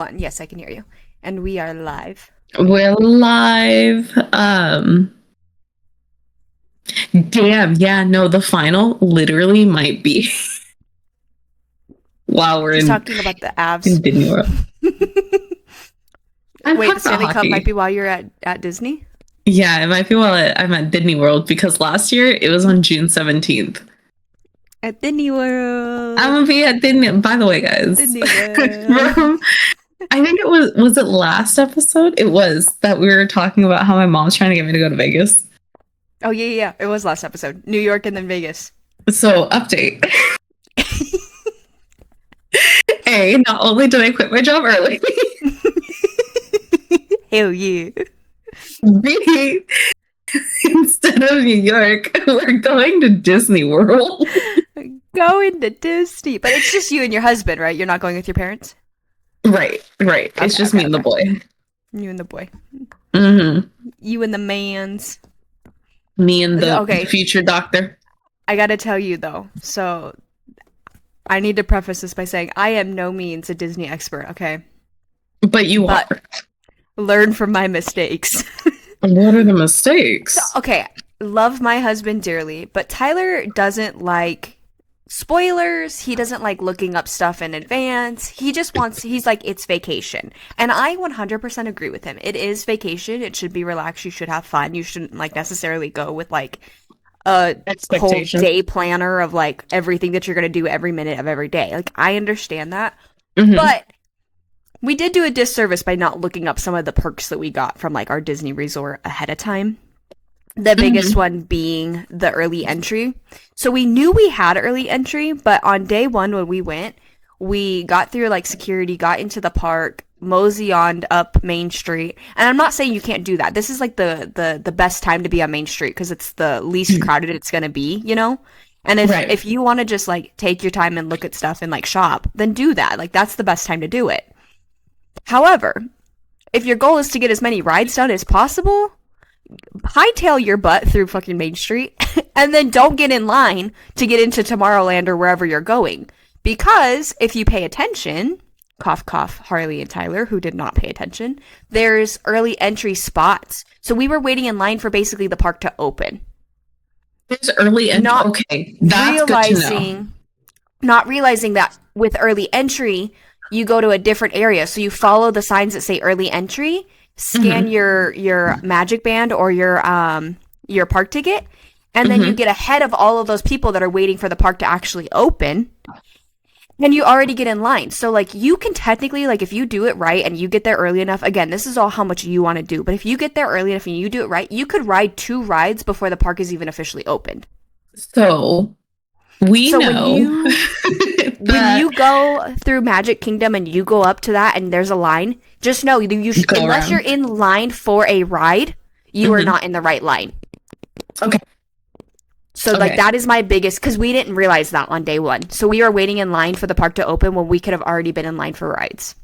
One. Yes, I can hear you. And we are live. We're live. Damn, yeah, no, the final literally might be while we're She's in talking about the Avs. Disney World. I'm Wait, talking the about Stanley Cup might hockey. be while you're at Disney? Yeah, it might be while I'm at Disney World because last year it was on June 17th. At Disney I'm World. gonna be at Disney. By the way, guys, Disney World. I think it was it last episode? It was that we were talking about how my mom's trying to get me to go to Vegas. Oh, yeah. It was last episode. New York and then Vegas. So, update. A, not only did I quit my job early, Hell yeah. B, instead of New York, we're going to Disney World. Going to Disney. But it's just you and your husband, right? You're not going with your parents? Right. It's just me and the boy. You and the boy. Mm-hmm. You and the mans. Me and the future doctor. I gotta tell you, though. So, I need to preface this by saying I am no means a Disney expert, okay? But you are. Learn from my mistakes. What are the mistakes? So, okay, love my husband dearly, but Tyler doesn't like spoilers. He doesn't like looking up stuff in advance. He's like, it's vacation. And I 100% agree with him. It is vacation. It should be relaxed. You should have fun. You shouldn't like necessarily go with like a whole day planner of like everything that you're going to do every minute of every day. Like, I understand that. Mm-hmm. But we did do a disservice by not looking up some of the perks that we got from like our Disney resort ahead of time. The biggest one being the early entry. So we knew we had early entry, but on day one when we went, we got through like security, got into the park, mosey-oned up Main Street. And I'm not saying you can't do that. This is like the best time to be on Main Street because it's the least crowded it's going to be, you know? And if you want to just like take your time and look at stuff and like shop, then do that. Like that's the best time to do it. However, if your goal is to get as many rides done as possible, hightail your butt through fucking Main Street and then don't get in line to get into Tomorrowland or wherever you're going. Because if you pay attention, cough, cough, Harley and Tyler, who did not pay attention, there's early entry spots. So we were waiting in line for basically the park to open. There's early entry. Okay, that's good to know. Not realizing that with early entry, you go to a different area. So you follow the signs that say early entry, scan your magic band or your park ticket, and then you get ahead of all of those people that are waiting for the park to actually open. And you already get in line. So like you can technically, like if you do it right and you get there early enough, again, this is all how much you want to do. But if you get there early enough and you do it right, you could ride 2 rides before the park is even officially opened. So know when you go through Magic Kingdom and you go up to that and there's a line, just know you should, unless you're in line for a ride, you are not in the right line. Okay. So like that is my biggest, because we didn't realize that on day one. So we were waiting in line for the park to open when we could have already been in line for rides.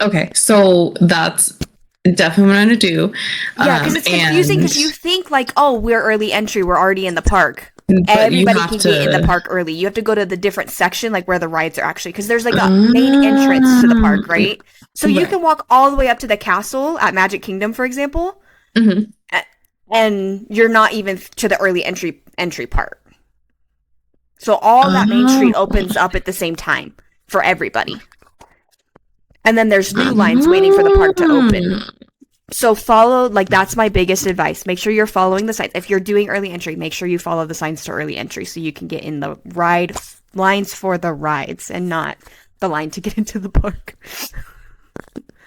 Okay, so that's definitely what I'm going to do. Yeah, because it's confusing because you think like, oh, we're early entry, we're already in the park. Everybody can get in the park early. You have to go to the different section, like where the rides are actually, because there's like a main entrance to the park, right? So you can walk all the way up to the castle at Magic Kingdom, for example, and you're not even to the early entry part. So all that Main Street opens up at the same time for everybody. And then there's new lines waiting for the park to open. So follow, like that's my biggest advice. Make sure you're following the signs. If you're doing early entry, make sure you follow the signs to early entry so you can get in the ride lines for the rides and not the line to get into the park.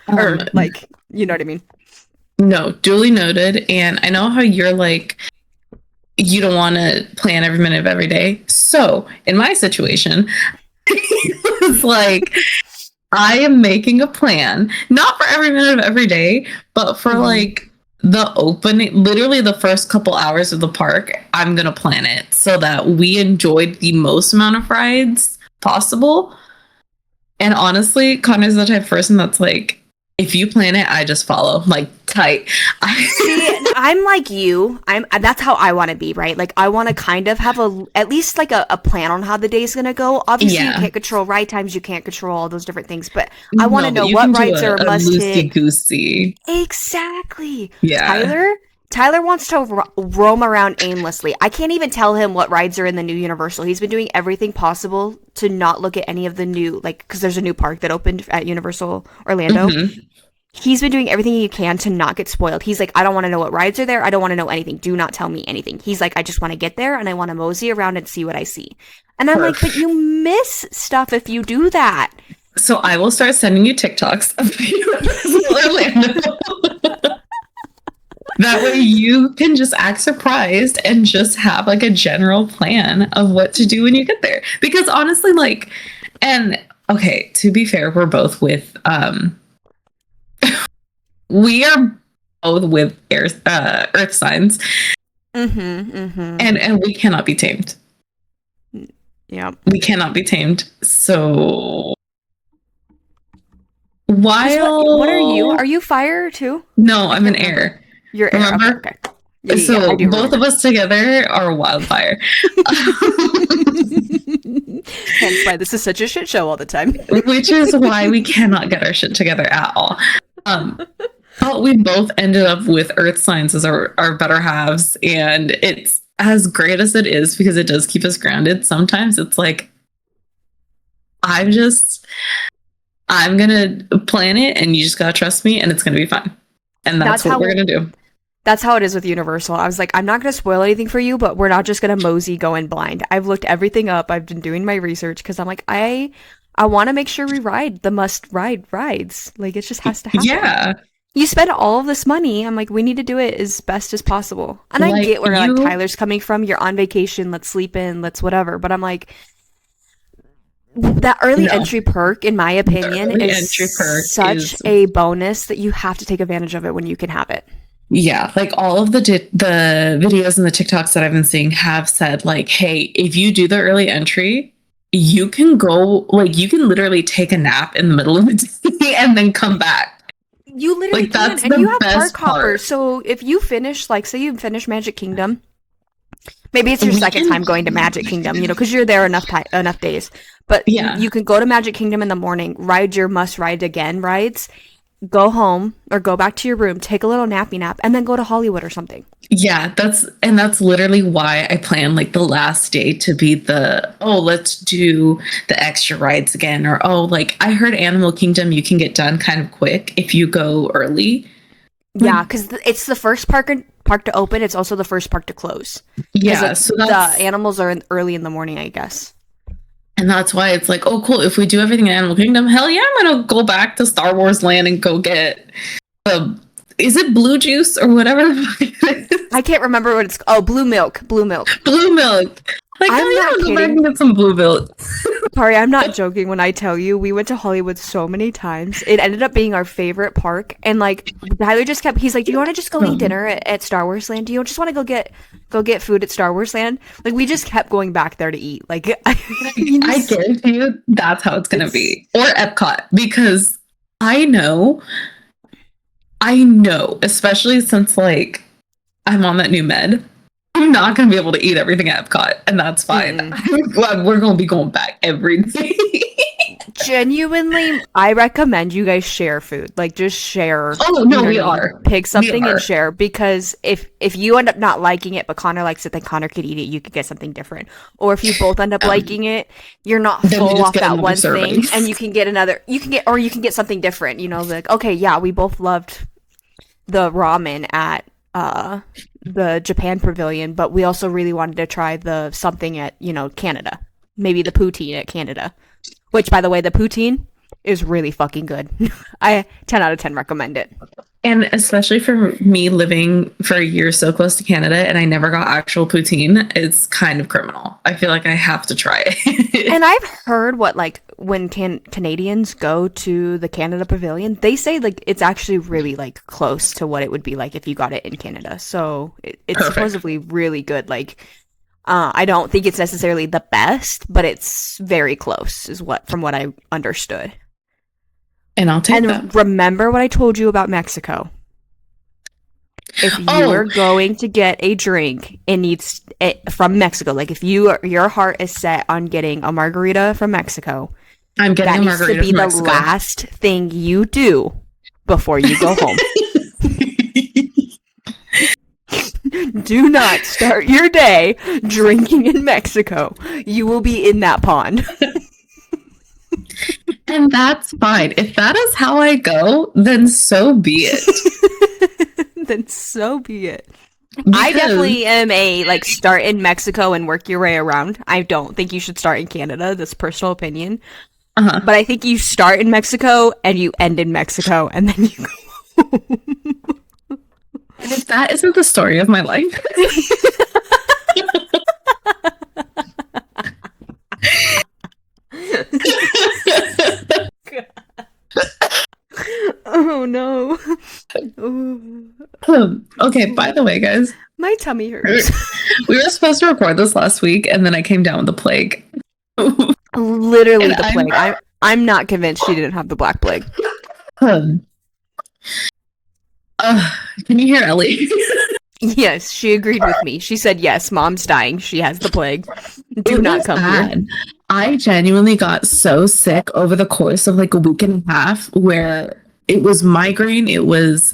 Or like, you know what I mean? No, duly noted. And I know how you're like, you don't want to plan every minute of every day. So in my situation, it was like, I am making a plan, not for every minute of every day, but for like the opening, literally the first couple hours of the park, I'm going to plan it so that we enjoyed the most amount of rides possible. And honestly, Connor's the type of person that's like, if you plan it, I just follow like tight. See, I'm like you. That's how I want to be, right? Like I want to kind of have at least like a plan on how the day's gonna go. Obviously, you Yeah. can't control ride times, you can't control all those different things, but I want to No, but know you what can do rides are a a must loosey hit. goosey. Exactly. Yeah. Tyler wants to roam around aimlessly. I can't even tell him what rides are in the new Universal. He's been doing everything possible to not look at any of the new, like, because there's a new park that opened at Universal Orlando. Hmm. He's been doing everything he can to not get spoiled. He's like, I don't want to know what rides are there. I don't want to know anything. Do not tell me anything. He's like, I just want to get there and I want to mosey around and see what I see. And I'm like, but Perfect. you miss stuff if you do that. So I will start sending you TikToks of Orlando. That way you can just act surprised and just have like a general plan of what to do when you get there. Because honestly, like, and okay, to be fair, we're both with we are both with earth signs, and we cannot be tamed. Yeah. We cannot be tamed. So What are you? while Are you fire too? no, I I'm can't an remember. air. You're air. Okay, Remember? okay. Yeah, I So do both of remember. us together are wildfire. Hence why this is such a shit show all the time. Which is why we cannot get our shit together at all. But we both ended up with earth signs as our better halves, and it's as great as it is because it does keep us grounded. Sometimes it's like I'm just I'm gonna plan it and you just gotta trust me and it's gonna be fine. And that's what we're gonna do. That's how it is with Universal. I was like, I'm not going to spoil anything for you, but we're not just going to mosey go in blind. I've looked everything up. I've been doing my research because I'm like, I want to make sure we ride the must ride rides. Like it just has to happen. Yeah. You spend all of this money. I'm like, we need to do it as best as possible. And I Like get where like you Tyler's coming from. You're on vacation. Let's sleep in. Let's whatever. But I'm like, that early no. entry perk, in my opinion, early is entry perk such is a bonus that you have to take advantage of it when you can have it. yeah, like all of the videos and the TikToks that I've been seeing have said like, hey, if you do the early entry, you can go like you can literally take a nap in the middle of the day and then come back. You literally Like can, that's and the you have best park hoppers. part. So if you finish, like, say you finish Magic Kingdom, maybe it's your We second can time going to Magic Kingdom, you know, because you're there enough days. But yeah. you can go to Magic Kingdom in the morning, ride your must ride again rides, go home or go back to your room, take a little nappy nap, and then go to Hollywood or something. Yeah, that's literally why I plan like the last day to be the oh, let's do the extra rides again, or oh, like I heard Animal Kingdom you can get done kind of quick if you go early. Yeah, because it's the first park to open. It's also the first park to close. Yeah, so the that's animals are early in the morning, I guess. and that's why it's like, oh cool, if we do everything in Animal Kingdom, hell yeah, I'm gonna go back to Star Wars Land and go get the is it blue juice or whatever the fuck it is? I can't remember what it's. Oh, blue milk. Blue milk. Blue milk. Like, I'm hell yeah, not I'll go back kidding. and get some blue milk. Sorry, I'm not joking when I tell you we went to Hollywood so many times. It ended up being our favorite park, and like Tyler just kept. He's like, "Do you want to just go eat dinner at Star Wars Land? Do you just want to go get food at Star Wars Land?" Like we just kept going back there to eat. Like I guarantee you that's how it's gonna be. Or Epcot, because I know, especially since like I'm on that new med, I'm not gonna be able to eat everything at Epcot, and that's fine. We're gonna be going back every day. Genuinely, I recommend you guys share food. Like just share. Oh no, we are. Pick something We are. and share, because if you end up not liking it but Connor likes it, then Connor could eat it. You could get something different. Or if you both end up liking it, you're not then we full just off get that another one serving. thing, and you can get another. You can get something different. You know, like okay, yeah, we both loved the ramen at the Japan Pavilion, but we also really wanted to try the something at Canada, maybe the poutine at Canada. Which, by the way, the poutine is really fucking good. I 10 out of 10 recommend it. And especially for me living for a year so close to Canada and I never got actual poutine, it's kind of criminal. I feel like I have to try it. And I've heard when Canadians go to the Canada Pavilion, they say like it's actually really like close to what it would be like if you got it in Canada. So it's Perfect. supposedly really good. Like I don't think it's necessarily the best, but it's very close, from what I understood. And I'll take that. And remember what I told you about Mexico. If you are going to get a drink, it needs it from Mexico. Like if your heart is set on getting a margarita from Mexico, I'm getting that a needs to margarita be from the Mexico. last thing you do before you go home. Do not start your day drinking in Mexico. You will be in that pond. And that's fine. If that is how I go, then so be it. Then so be it. Because, I definitely am a like start in Mexico and work your way around. I don't think you should start in Canada. That's personal opinion. uh-huh. But I think you start in Mexico and you end in Mexico and then you go home. And if that isn't the story of my life. Oh no. Okay, by the way, guys, My tummy hurts. we were supposed to record this last week, and then I came down with the plague. Literally And the plague. I'm not convinced she didn't have the black plague. Um, can you hear Ellie? Yes, she agreed with me. She said, yes, mom's dying. She has the plague. Do It not was come bad. here. I genuinely got so sick over the course of like a week and a half where it was migraine, it was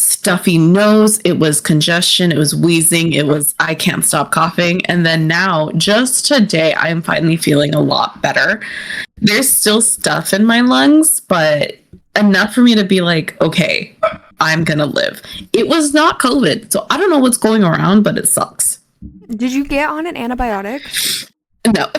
stuffy nose, it was congestion, it was wheezing, it was I can't stop coughing. And then now, just today, I am finally feeling a lot better. There's still stuff in my lungs, but enough for me to be like, okay, I'm gonna live. It was not COVID, so I don't know what's going around, but it sucks. Did you get on an antibiotic? No.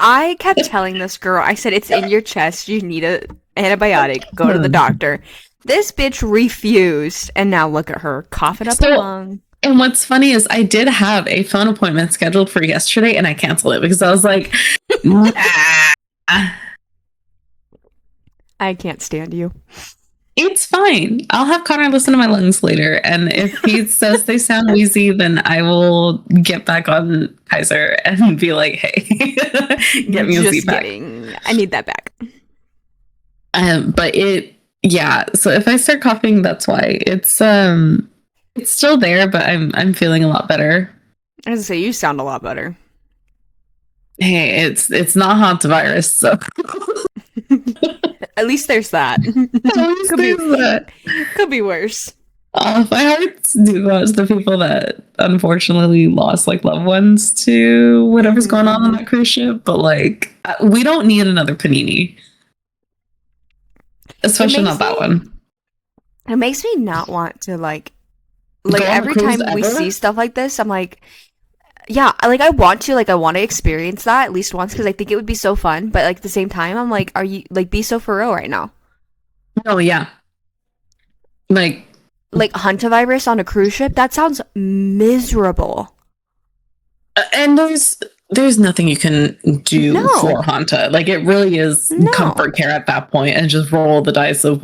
I kept telling this girl, I said, it's in your chest. You need an antibiotic. Go to the doctor. This bitch refused. And now look at her coughing up a lung. And what's funny is I did have a phone appointment scheduled for yesterday and I canceled it because I was like, nah. I can't stand you. It's fine. I'll have Connor listen to my lungs later. And if he says they sound wheezy, then I will get back on Kaiser and be like, hey, get me a Just Z-Pack. kidding. I need that back. But yeah. So if I start coughing, that's why. It's still there, but I'm feeling a lot better. As I say, you sound a lot better. Hey, it's not hantavirus, so At least there's that. Could be worse. My hearts do go out to the people that unfortunately lost like loved ones to whatever's going on that cruise ship. But like, we don't need another panini, especially not that one. It makes me not want to like every time we see stuff like this, I'm like, yeah, I want to experience that at least once because I think it would be so fun. But like at the same time, I'm like, are you like be so for real right now? Oh yeah, like hantavirus on a cruise ship. That sounds miserable. And there's nothing you can do for Hanta. Like it really is comfort care at that point, and just roll the dice of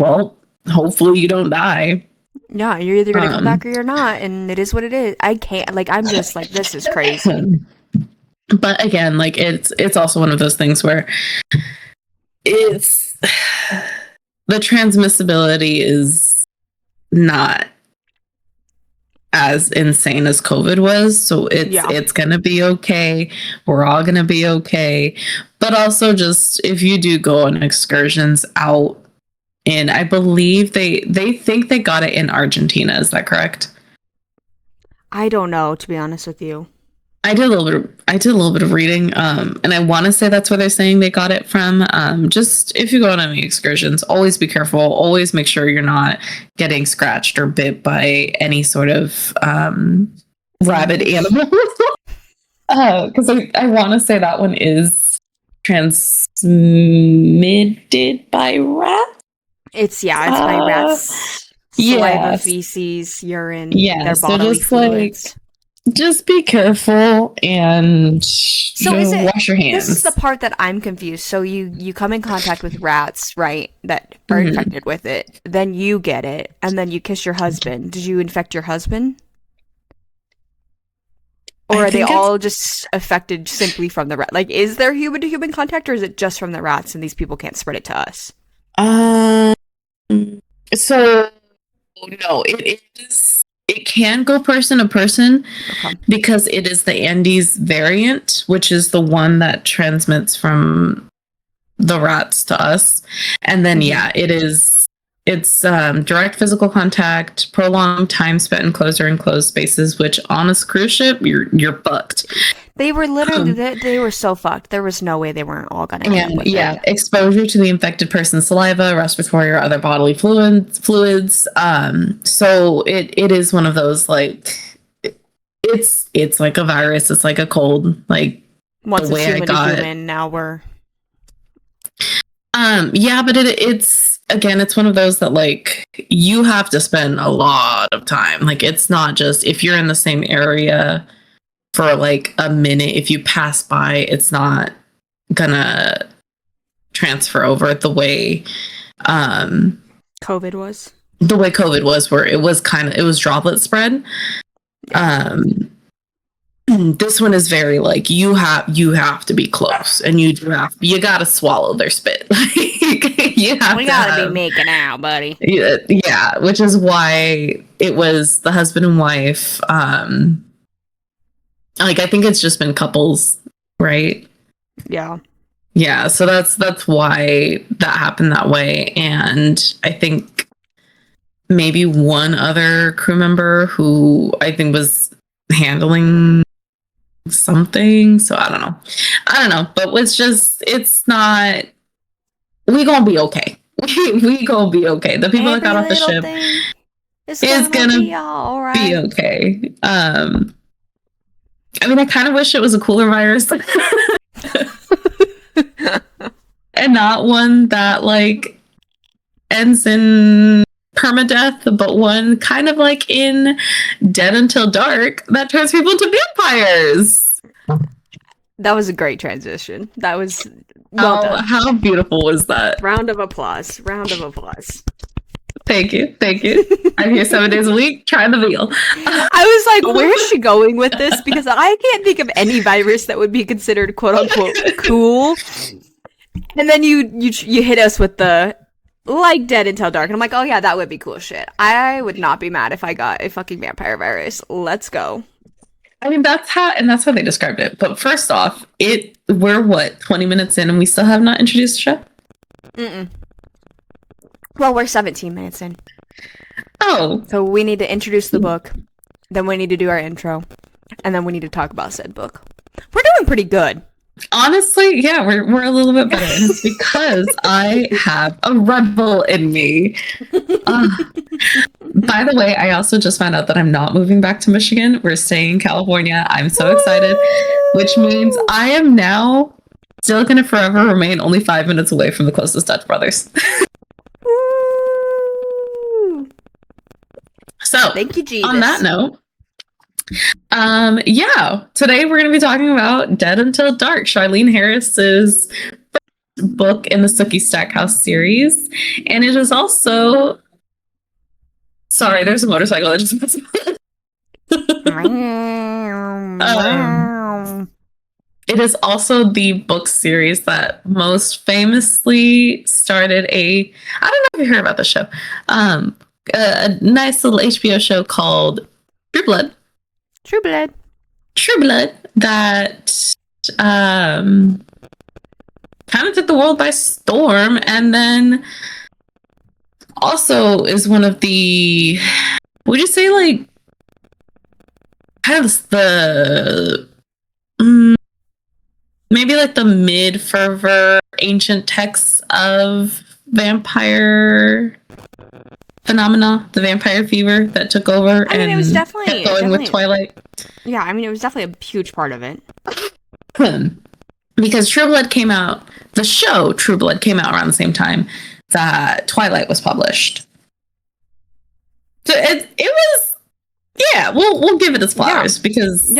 hopefully you don't die. Yeah, you're either gonna come back or you're not, and it is what it is. I can't I'm just like this is crazy. But again, like it's also one of those things where it's the transmissibility is not as insane as COVID was, so it's gonna be okay. We're all gonna be okay. But also, just if you do go on excursions out. And I believe they think they got it in Argentina. Is that correct? I don't know, to be honest with you. I did a little bit of reading, and I want to say that's where they're saying they got it from. Just if you go on any excursions, always be careful. Always make sure you're not getting scratched or bit by any sort of rabid animal. Because I want to say that one is transmitted by rats. It's by rats. Saliva, feces, urine, their bodily fluids. Just be careful and wash your hands. This is the part that I'm confused. So you come in contact with rats, right, that are infected with it. Then you get it, and then you kiss your husband. Did you infect your husband? Or I are they think it's all just affected simply from the rat? Like, is there human to human contact, or is it just from the rats and these people can't spread it to us? um so no, it is it can go person to person Okay. because it is the Andes variant, which is the one that transmits from the rats to us. And then Hmm. yeah, it's direct physical contact, prolonged time spent in closed or enclosed spaces, which on a cruise ship you're fucked. They were literally, Um, they were so fucked. There was no way they weren't all gonna end up and with it. yeah, exposure to the infected person's saliva, respiratory or other bodily fluids. So it is one of those like it's like a virus. It's like a cold. Like the Once it's way I human to got human, now we're yeah, but it's again, it's one of those that like you have to spend a lot of time. Like it's not just if you're in the same area for like a minute, if you pass by, it's not gonna transfer over um COVID was. the way COVID was, where it was it was droplet spread. Yeah. Um this one is very like you have to be close and you gotta swallow their spit. Like you have We to gotta be have making out, buddy. yeah, which is why it was the husband and wife. Like I think it's just been couples, right? Yeah. Yeah, so that's why that happened that way. And I think maybe one other crew member who I think was handling something. So I don't know, but it's not. We gonna be okay. We gonna be okay. The people that Every got off the little ship thing is is gonna be gonna be alright. okay. I mean, I kind of wish it was a cooler virus and not one that like ends in permadeath, but one kind of like in Dead Until Dark that turns people into vampires. That was a great transition. That was well done. How beautiful was that? Round of applause. Round of applause. Thank you, thank you. I'm here 7 days a week. Try the veal. I was like, where is she going with this? Because I can't think of any virus that would be considered quote unquote cool. And then you hit us with the like Dead Until Dark, and I'm like, oh yeah, that would be cool shit. I would not be mad if I got a fucking vampire virus. Let's go. I mean, that's how they described it. But first off, we're what 20 minutes in, and we still have not introduced the show. Mm-mm. Well, we're 17 minutes in, Oh, so we need to introduce the book. Then we need to do our intro, and then we need to talk about said book. We're doing pretty good. honestly, yeah, we're a little bit better, and it's because I have a rebel in me. Uh, by the way, I also just found out that I'm not moving back to Michigan. We're staying in California. I'm so excited, which means I am now still going to forever remain only 5 minutes away from the closest Dutch brothers. Woo! So, Thank you, Jesus. on that note, yeah, today we're going to be talking about Dead Until Dark, Charlene Harris's book in the Sookie Stackhouse series, and it is also. Sorry, there's a motorcycle that just. It is also the book series that most famously started I don't know if you heard about the show, a nice little HBO show called True Blood. True Blood. True Blood that kind of took the world by storm, and then also is one of the, would you say like kind of the maybe like the mid fervor ancient texts of vampire phenomena, the vampire fever that took over. I mean, it was definitely kept going with Twilight. Yeah, I mean, it was definitely a huge part of it. Because True Blood came out, the show True Blood came out around the same time that Twilight was published. So it was, yeah, we'll give it its flowers because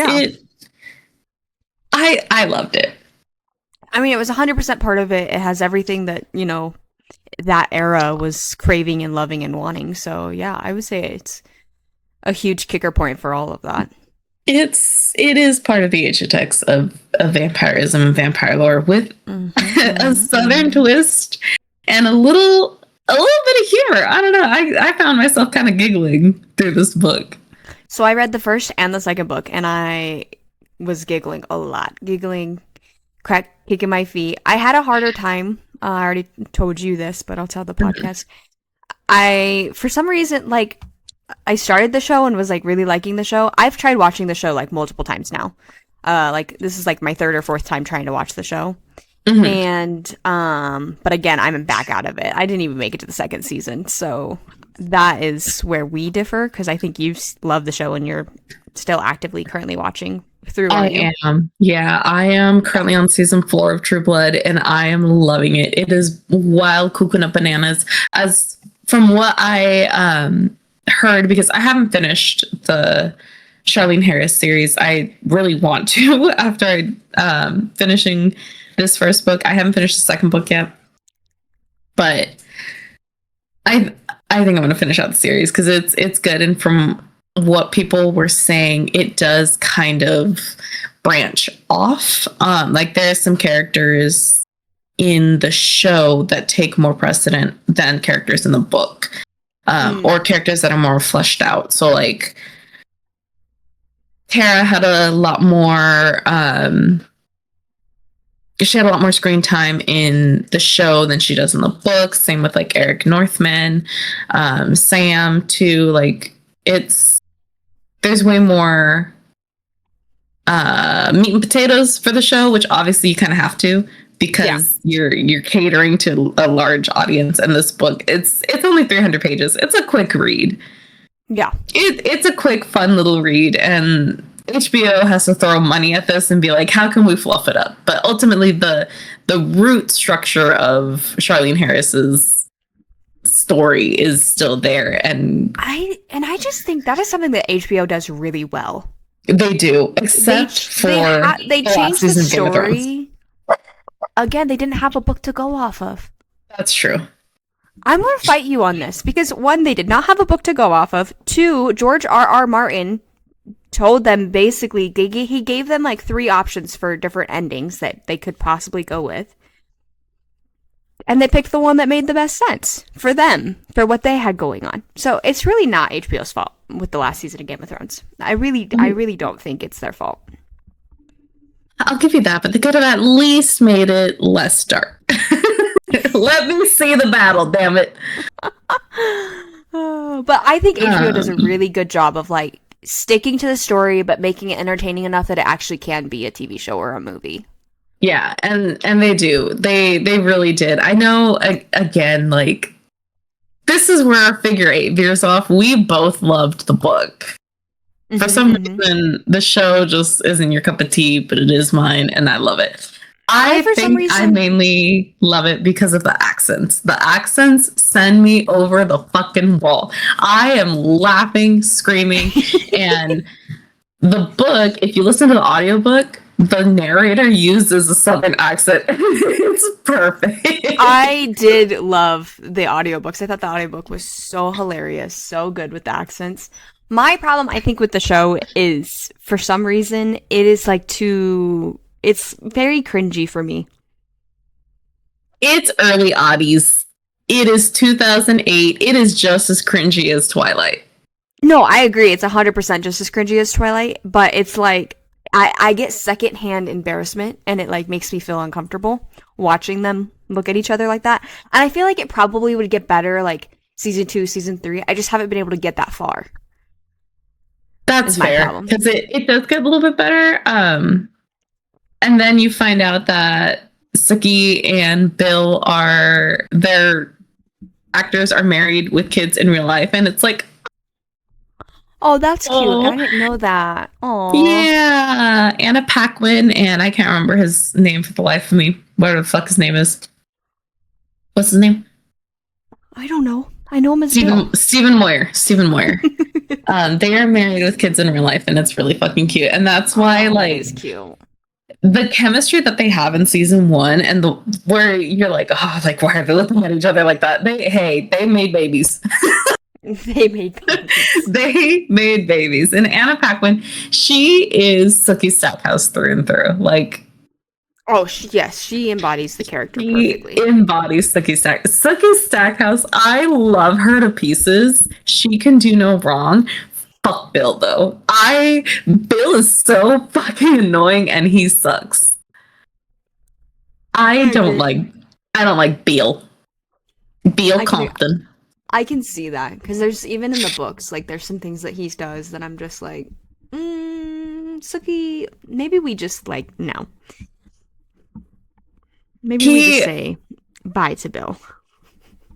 I loved it. I mean, it was 100% part of it. It has everything that, you know, that era was craving and loving and wanting. So, yeah, I would say it's a huge kicker point for all of that. it is part of the ancient of vampirism and vampire lore with a southern twist and a little bit of humor. I don't know. I found myself kind of giggling through this book. So I read the first and the second book, and I was giggling a lot, giggling, kicking my feet. I had a harder time. I already told you this, but I'll tell the podcast. For some reason, like, I started the show and was like really liking the show. I've tried watching the show like multiple times now. Like this is like my third or fourth time trying to watch the show. Mm-hmm. And but again, I'm back out of it. I didn't even make it to the second season, so that is where we differ because I think you love the show and you're still actively currently watching through. I am. Yeah, I am currently on season 4 of True Blood, and I am loving it. It is wild coconut bananas. As from what I heard, because I haven't finished the Charlene Harris series. I really want to after finishing this first book. I haven't finished the second book yet, but I think I'm going to finish out the series because it's good. And from what people were saying, it does kind of branch off. Like there are some characters in the show that take more precedent than characters in the book. Or characters that are more fleshed out. So like Tara had a lot more she had a lot more screen time in the show than she does in the book. Same with like Eric Northman, Sam too. Like there's way more meat and potatoes for the show, which obviously you kind of have to because you're catering to a large audience. And this book, it's only 300 pages. It's a quick read. Yeah, it's a quick, fun little read, and HBO has to throw money at this and be like, how can we fluff it up? But ultimately, the root structure of Charlene Harris's story is still there, and I just think that is something that HBO does really well. They do, except they changed the story. Again, they didn't have a book to go off of. That's true. I'm going to fight you on this because 1, they did not have a book to go off of. 2, George R.R. Martin told them basically, he gave them like 3 options for different endings that they could possibly go with. And they picked the one that made the best sense for them, for what they had going on. So it's really not HBO's fault with the last season of Game of Thrones. I really don't think it's their fault. I'll give you that, but they could have at least made it less dark. Let me see the battle, damn it. But I think HBO does a really good job of like sticking to the story, but making it entertaining enough that it actually can be a TV show or a movie. Yeah, and they do. They really did. I know, again, like, this is where our figure 8 veers off. We both loved the book. For some reason, the show just isn't your cup of tea, but it is mine, and I love it. I mainly love it because of the accents. The accents send me over the fucking wall. I am laughing, screaming, and the book, if you listen to the audiobook, the narrator uses a southern accent. It's perfect. I did love the audiobooks. I thought the audiobook was so hilarious, so good with the accents. My problem, I think, with the show is, for some reason, it is like it's very cringy for me. It's early oddies. It is 2008. It is just as cringy as Twilight. No, I agree. It's 100% just as cringy as Twilight, but it's like, I get secondhand embarrassment, and it like makes me feel uncomfortable watching them look at each other like that. And I feel like it probably would get better like season 2, season 3. I just haven't been able to get that far. That's fair, because it does get a little bit better. And then you find out that Sookie and Bill their actors are married with kids in real life, and it's like, oh, that's cute. I didn't know that. Oh, yeah, Anna Paquin, and I can't remember his name for the life of me. Whatever the fuck his name is. What's his name? I don't know. I know him as Stephen Moyer. Stephen Moyer. They are married with kids in real life, and it's really fucking cute. And that's why, like, it's cute. The chemistry that they have in season 1, and where you're like, oh, like, why are they looking at each other like that? They made babies. They made babies. They made babies. And Anna Paquin, she is Sookie Stackhouse through and through. Like, Oh, yes, she embodies the character she perfectly. embodies Sookie Stackhouse. I love her to pieces. She can do no wrong. Fuck Bill though. Bill is so fucking annoying and he sucks. I I don't agree. like I don't like Beale. Beale I can Compton. I can see that because there's even in the books like there's some things that he does that I'm just like, Suki. Maybe we just like no. Maybe we just He say bye to Bill.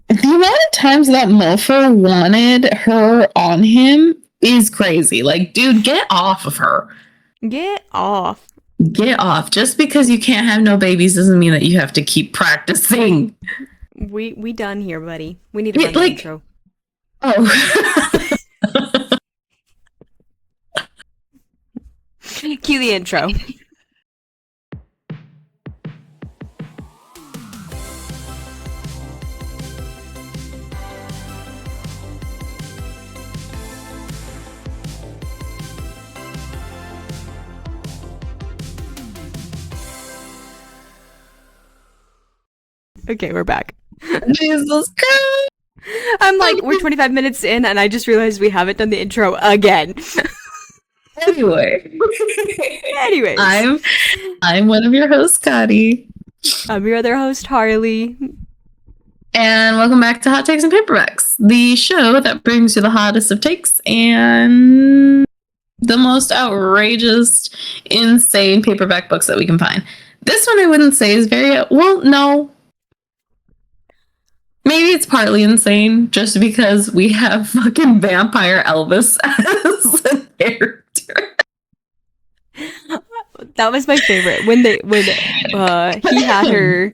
The amount of times that mofo wanted her on him is crazy. Like, dude, get off of her. Get off. Get off. Just because you can't have no babies doesn't mean that you have to keep practicing. We done here, buddy. We need to run the Like, intro. oh. Cue the intro. Okay, we're back. Jesus Christ. I'm like, we're 25 minutes in, and I just realized we haven't done the intro again. Anyway. Anyways. I'm one of your hosts, Scotty. I'm your other host, Harley. And welcome back to Hot Takes and Paperbacks, the show that brings you the hottest of takes and the most outrageous, insane paperback books that we can find. This one I wouldn't say is very, well, no. Maybe it's partly insane just because we have fucking vampire Elvis as a character. That was my favorite. When he had her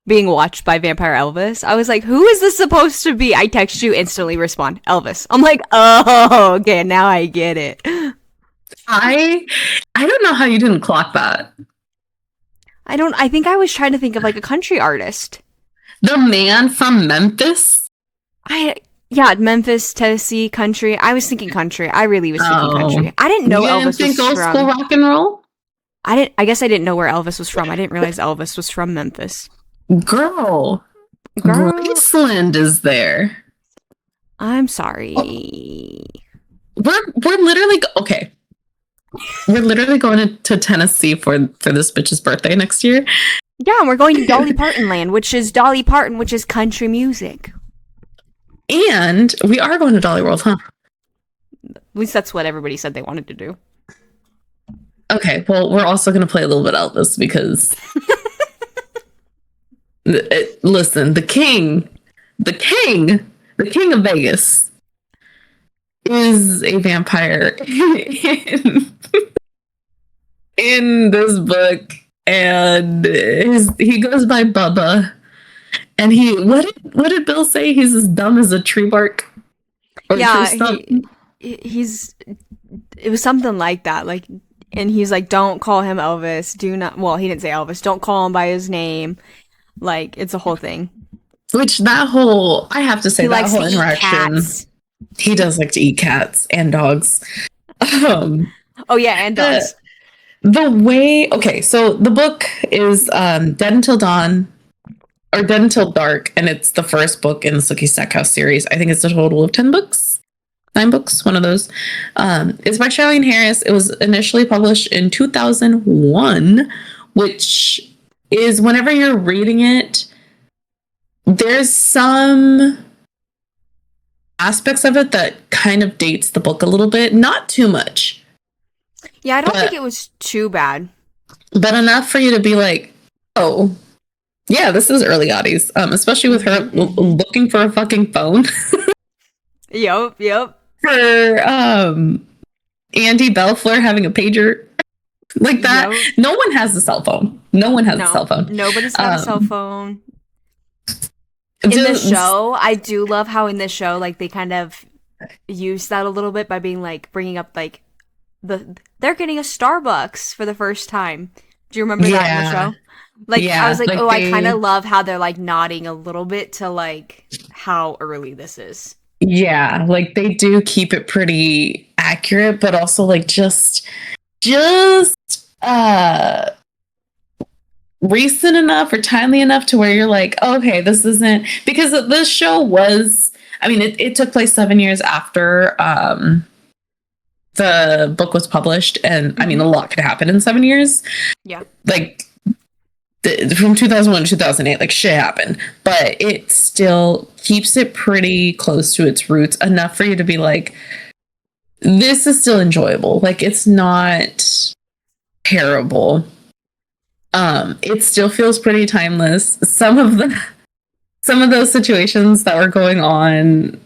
being watched by Vampire Elvis, I was like, who is this supposed to be? I text you, instantly respond, Elvis. I'm like, oh, okay, now I get it. I don't know how you didn't clock that. I think I was trying to think of like a country artist. The man from Memphis? Yeah, Memphis, Tennessee, country. I was thinking country. I really was thinking country. I didn't know You didn't Elvis think was old from. school rock and roll? I guess I didn't know where Elvis was from. I didn't realize Elvis was from Memphis. Girl. Girl. Graceland is there. I'm sorry. We're literally okay. We're literally going to Tennessee for this bitch's birthday next year. Yeah, and we're going to Dolly Parton land, which is Dolly Parton, which is country music. And we are going to Dolly World, huh? At least that's what everybody said they wanted to do. Okay, well, we're also going to play a little bit Elvis because listen, the king of Vegas is a vampire in this book, and he goes by Bubba. And what did Bill say? He's as dumb as a tree bark. Or Yeah, it was something like that. Like, and he's like, don't call him Elvis. Do not. Well, he didn't say Elvis. Don't call him by his name. Like, it's a whole thing. Which I have to say, He that likes whole to eat interaction. cats. He does like to eat cats and dogs. Oh yeah, and dogs. The way, okay, so the book is Dead Until Dawn, or Dead Until Dark, and it's the first book in the Sookie Stackhouse series. I think it's a total of 10 books. 9 books, one of those. It's by Charlene Harris. It was initially published in 2001, which is whenever you're reading it, there's some aspects of it that kind of dates the book a little bit. Not too much. Yeah, I don't think it was too bad. But enough for you to be like, oh, yeah, this is early oddies. Especially with her looking for a fucking phone. Yep. For Andy Belfleur having a pager like that. Yep. No one has a cell phone. No one has a cell phone. Nobody's got a cell phone. In the show, I do love how in this show, like, they kind of use that a little bit by being like, bringing up like they're getting a Starbucks for the first time. Do you remember that in the show? Like, I was like, I kind of love how they're like nodding a little bit to like how early this is. Yeah, like they do keep it pretty accurate, but also like just recent enough or timely enough to where you're like, oh, okay, this isn't, because this show was, I mean, it took place 7 years after the book was published, and I mean, a lot could happen in 7 years. Yeah. Like from 2001 to 2008, like shit happened, but it still keeps it pretty close to its roots enough for you to be like, this is still enjoyable. Like it's not terrible. It still feels pretty timeless. Some of those situations that were going on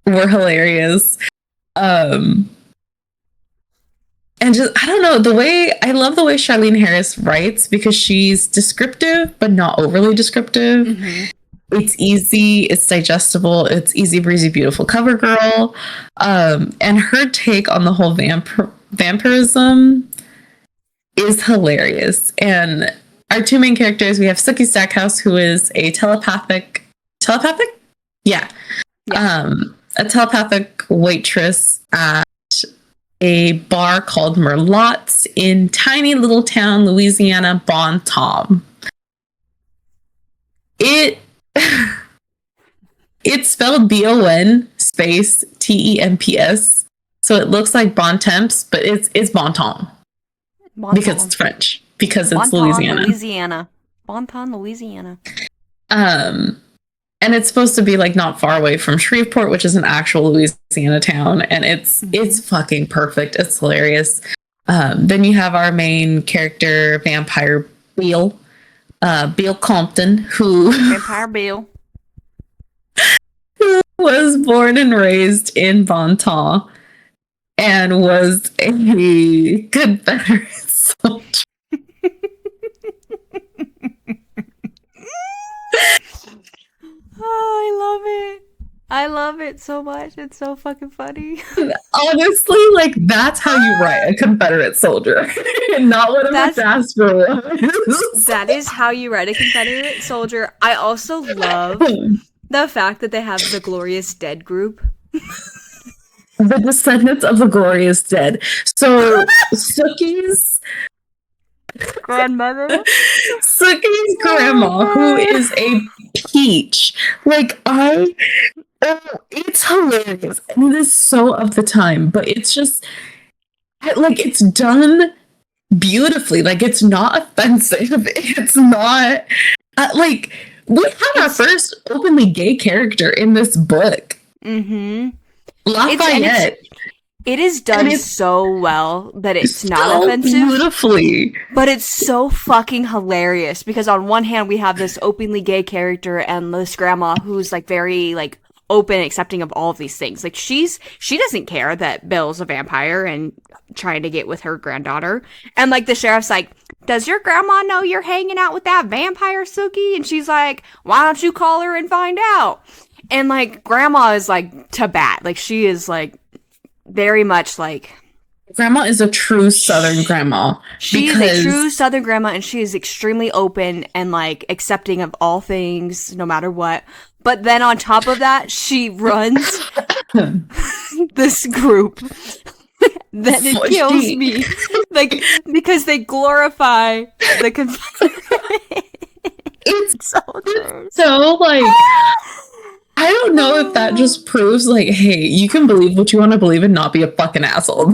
were hilarious. And just, I don't know, I love the way Charlene Harris writes, because she's descriptive but not overly descriptive. It's easy, it's digestible, it's easy breezy beautiful cover girl. And her take on the whole vampirism is hilarious. And our two main characters, we have Sookie Stackhouse, who is a telepathic, yeah. A telepathic waitress at a bar called Merlotte's in tiny little town Louisiana, Bon Tom. It's spelled BON space TEMPS, so it looks like Bon Temps, but it's Bon Tom. Because it's French, because it's Louisiana. Bon Ton, Louisiana. And it's supposed to be like not far away from Shreveport, which is an actual Louisiana town, and it's fucking perfect. It's hilarious. Then you have our main character, Vampire Bill, Bill Compton, who Vampire Bill was born and raised in Bon Ton and was a Confederate soldier. Oh, I love it so much. It's so fucking funny. Honestly, like that's how you write a Confederate soldier, not what a diaspora was. That is how you write a Confederate soldier. I also love the fact that they have the Glorious Dead group. The descendants of the Glorious Dead. So Sookie's grandmother, Sookie's grandma, who is a peach. Like it's hilarious. I mean, it's so of the time, but it's just like it's done beautifully. Like it's not offensive. It's not like we have our first openly gay character in this book. Lafayette. It is done so well that it's not offensive. Beautifully. But it's so fucking hilarious because on one hand we have this openly gay character and this grandma who's like very like open, accepting of all of these things. Like she doesn't care that Bill's a vampire and trying to get with her granddaughter. And like the sheriff's like, does your grandma know you're hanging out with that vampire, Sookie? And she's like, why don't you call her and find out? And like grandma is like to bat. Like she is like very much like grandma is a true Southern grandma. She is a true Southern grandma, and she is extremely open and like accepting of all things, no matter what. But then on top of that, she runs this group that it kills me, like because they glorify the Confederate. It's so like. I don't know if that just proves, like, hey, you can believe what you want to believe and not be a fucking asshole.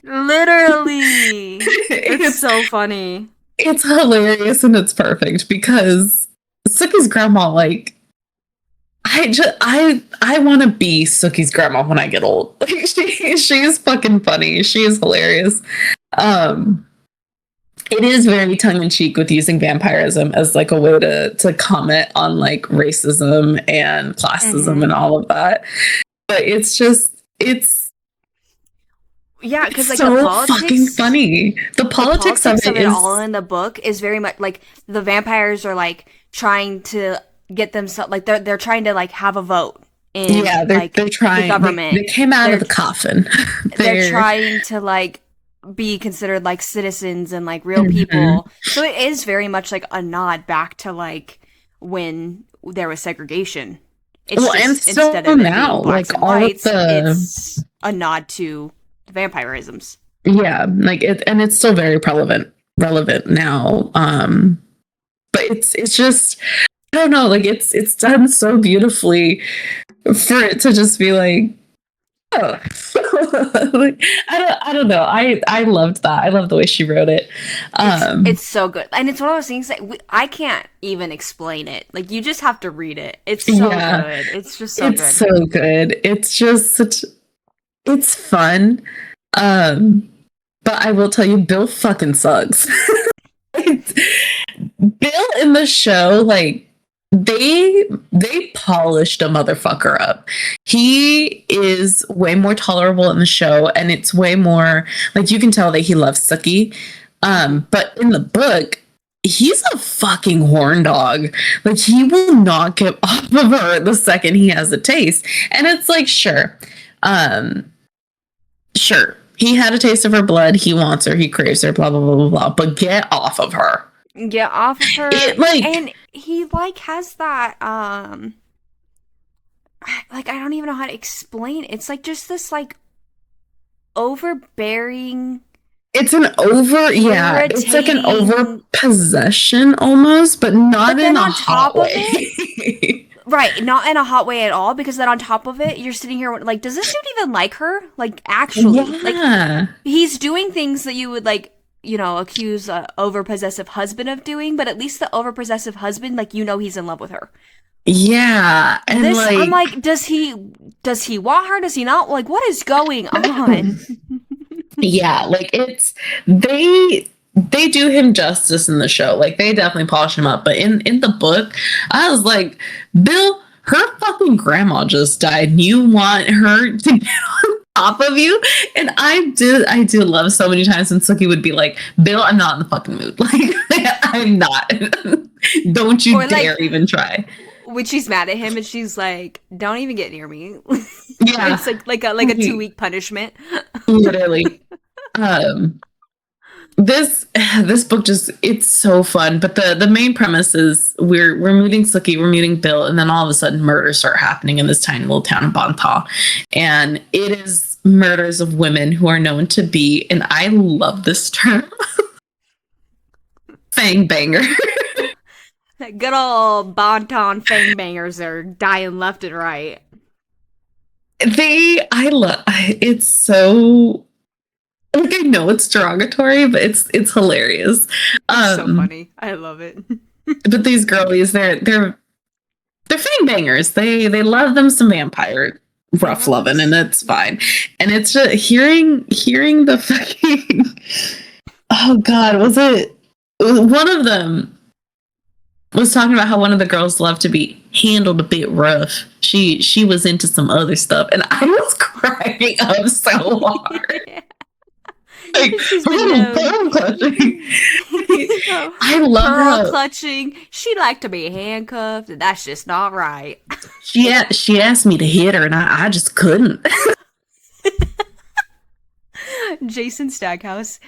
Literally. It's so funny. It's hilarious and it's perfect because Sookie's grandma, like, I want to be Sookie's grandma when I get old. Like, she's fucking funny. She is hilarious. It is very tongue-in-cheek with using vampirism as like a way to comment on like racism and classism and all of that. But it's because like so the politics, fucking funny. The politics of it all in the book is very much like the vampires are like trying to get themselves like they're trying to like have a vote in they're trying the government. They came out of the coffin. They're trying to like be considered like citizens and like real people. So it is very much like a nod back to like when there was segregation It's Well, and just so instead of it being now, blacks like and all of whites, the it's a nod to vampirisms. yeah, like it, and it's still very relevant now. But it's just I don't know, like it's done so beautifully for it to just be like, oh. Like, I don't know. I loved that. I love the way she wrote it. It's so good, and it's one of those things that I can't even explain it. Like you just have to read it. It's so Yeah, good. It's just so it's good. so good. It's just it's fun. Um, but I will tell you, Bill fucking sucks. Bill in the show, like they polished a motherfucker up. He is way more tolerable in the show, and it's way more like you can tell that he loves Sookie. But in the book, he's a fucking horn dog. Like he will not get off of her the second he has a taste. And it's like, um, sure. He had a taste of her blood. He wants her. He craves her. Blah blah blah blah blah. But get off of her. Get off of her. It like And he like has that like I don't even know how to explain it. It's like just this like overbearing, it's an over yeah. It's like an over irritating. possession almost, but But not in then a on hot top of way. it, right, not in a hot way at all, because then on top of it, you're sitting here like, does this dude even like her? Like, actually. Like, Yeah. he's doing things that you would, like, you know, accuse a overpossessive husband of doing, but at least the overpossessive husband, like, you know he's in love with her. Yeah. And This, I'm like like, does he want her? Does he not? Like, what is going on? yeah, like it's they do him justice in the show. Like they definitely polish him up. But in the book, I was like, Bill, her fucking grandma just died. And you want her to get on top of you? And I do love so many times when Sookie would be like, Bill, I'm not in the fucking mood. Like I'm not. Don't you Or, dare like, even try. when she's mad at him and she's like, don't even get near me. Yeah. It's like a 2-week punishment. Literally. Um this book just it's so fun, but the main premise is we're meeting Sookie, we're meeting Bill, and then all of a sudden murders start happening in this tiny little town of Bonta, and it is murders of women who are known to be, and I love this term, fang banger. Good old Bonton fangbangers are dying left and right. I love it's so like I know it's derogatory, but it's hilarious. It's so funny. I love it. But these girlies, they're fang bangers. They love them some vampire rough loving, and it's fine. And it's just hearing the fucking oh god, was it one of them was talking about how one of the girls loved to be handled a bit rough. She was into some other stuff, and I was cracking up so hard. Like, She's been pearl clutching. I love pearl her. clutching. She liked to be handcuffed, and that's just not right. She asked me to hit her, and I just couldn't. Jason Stackhouse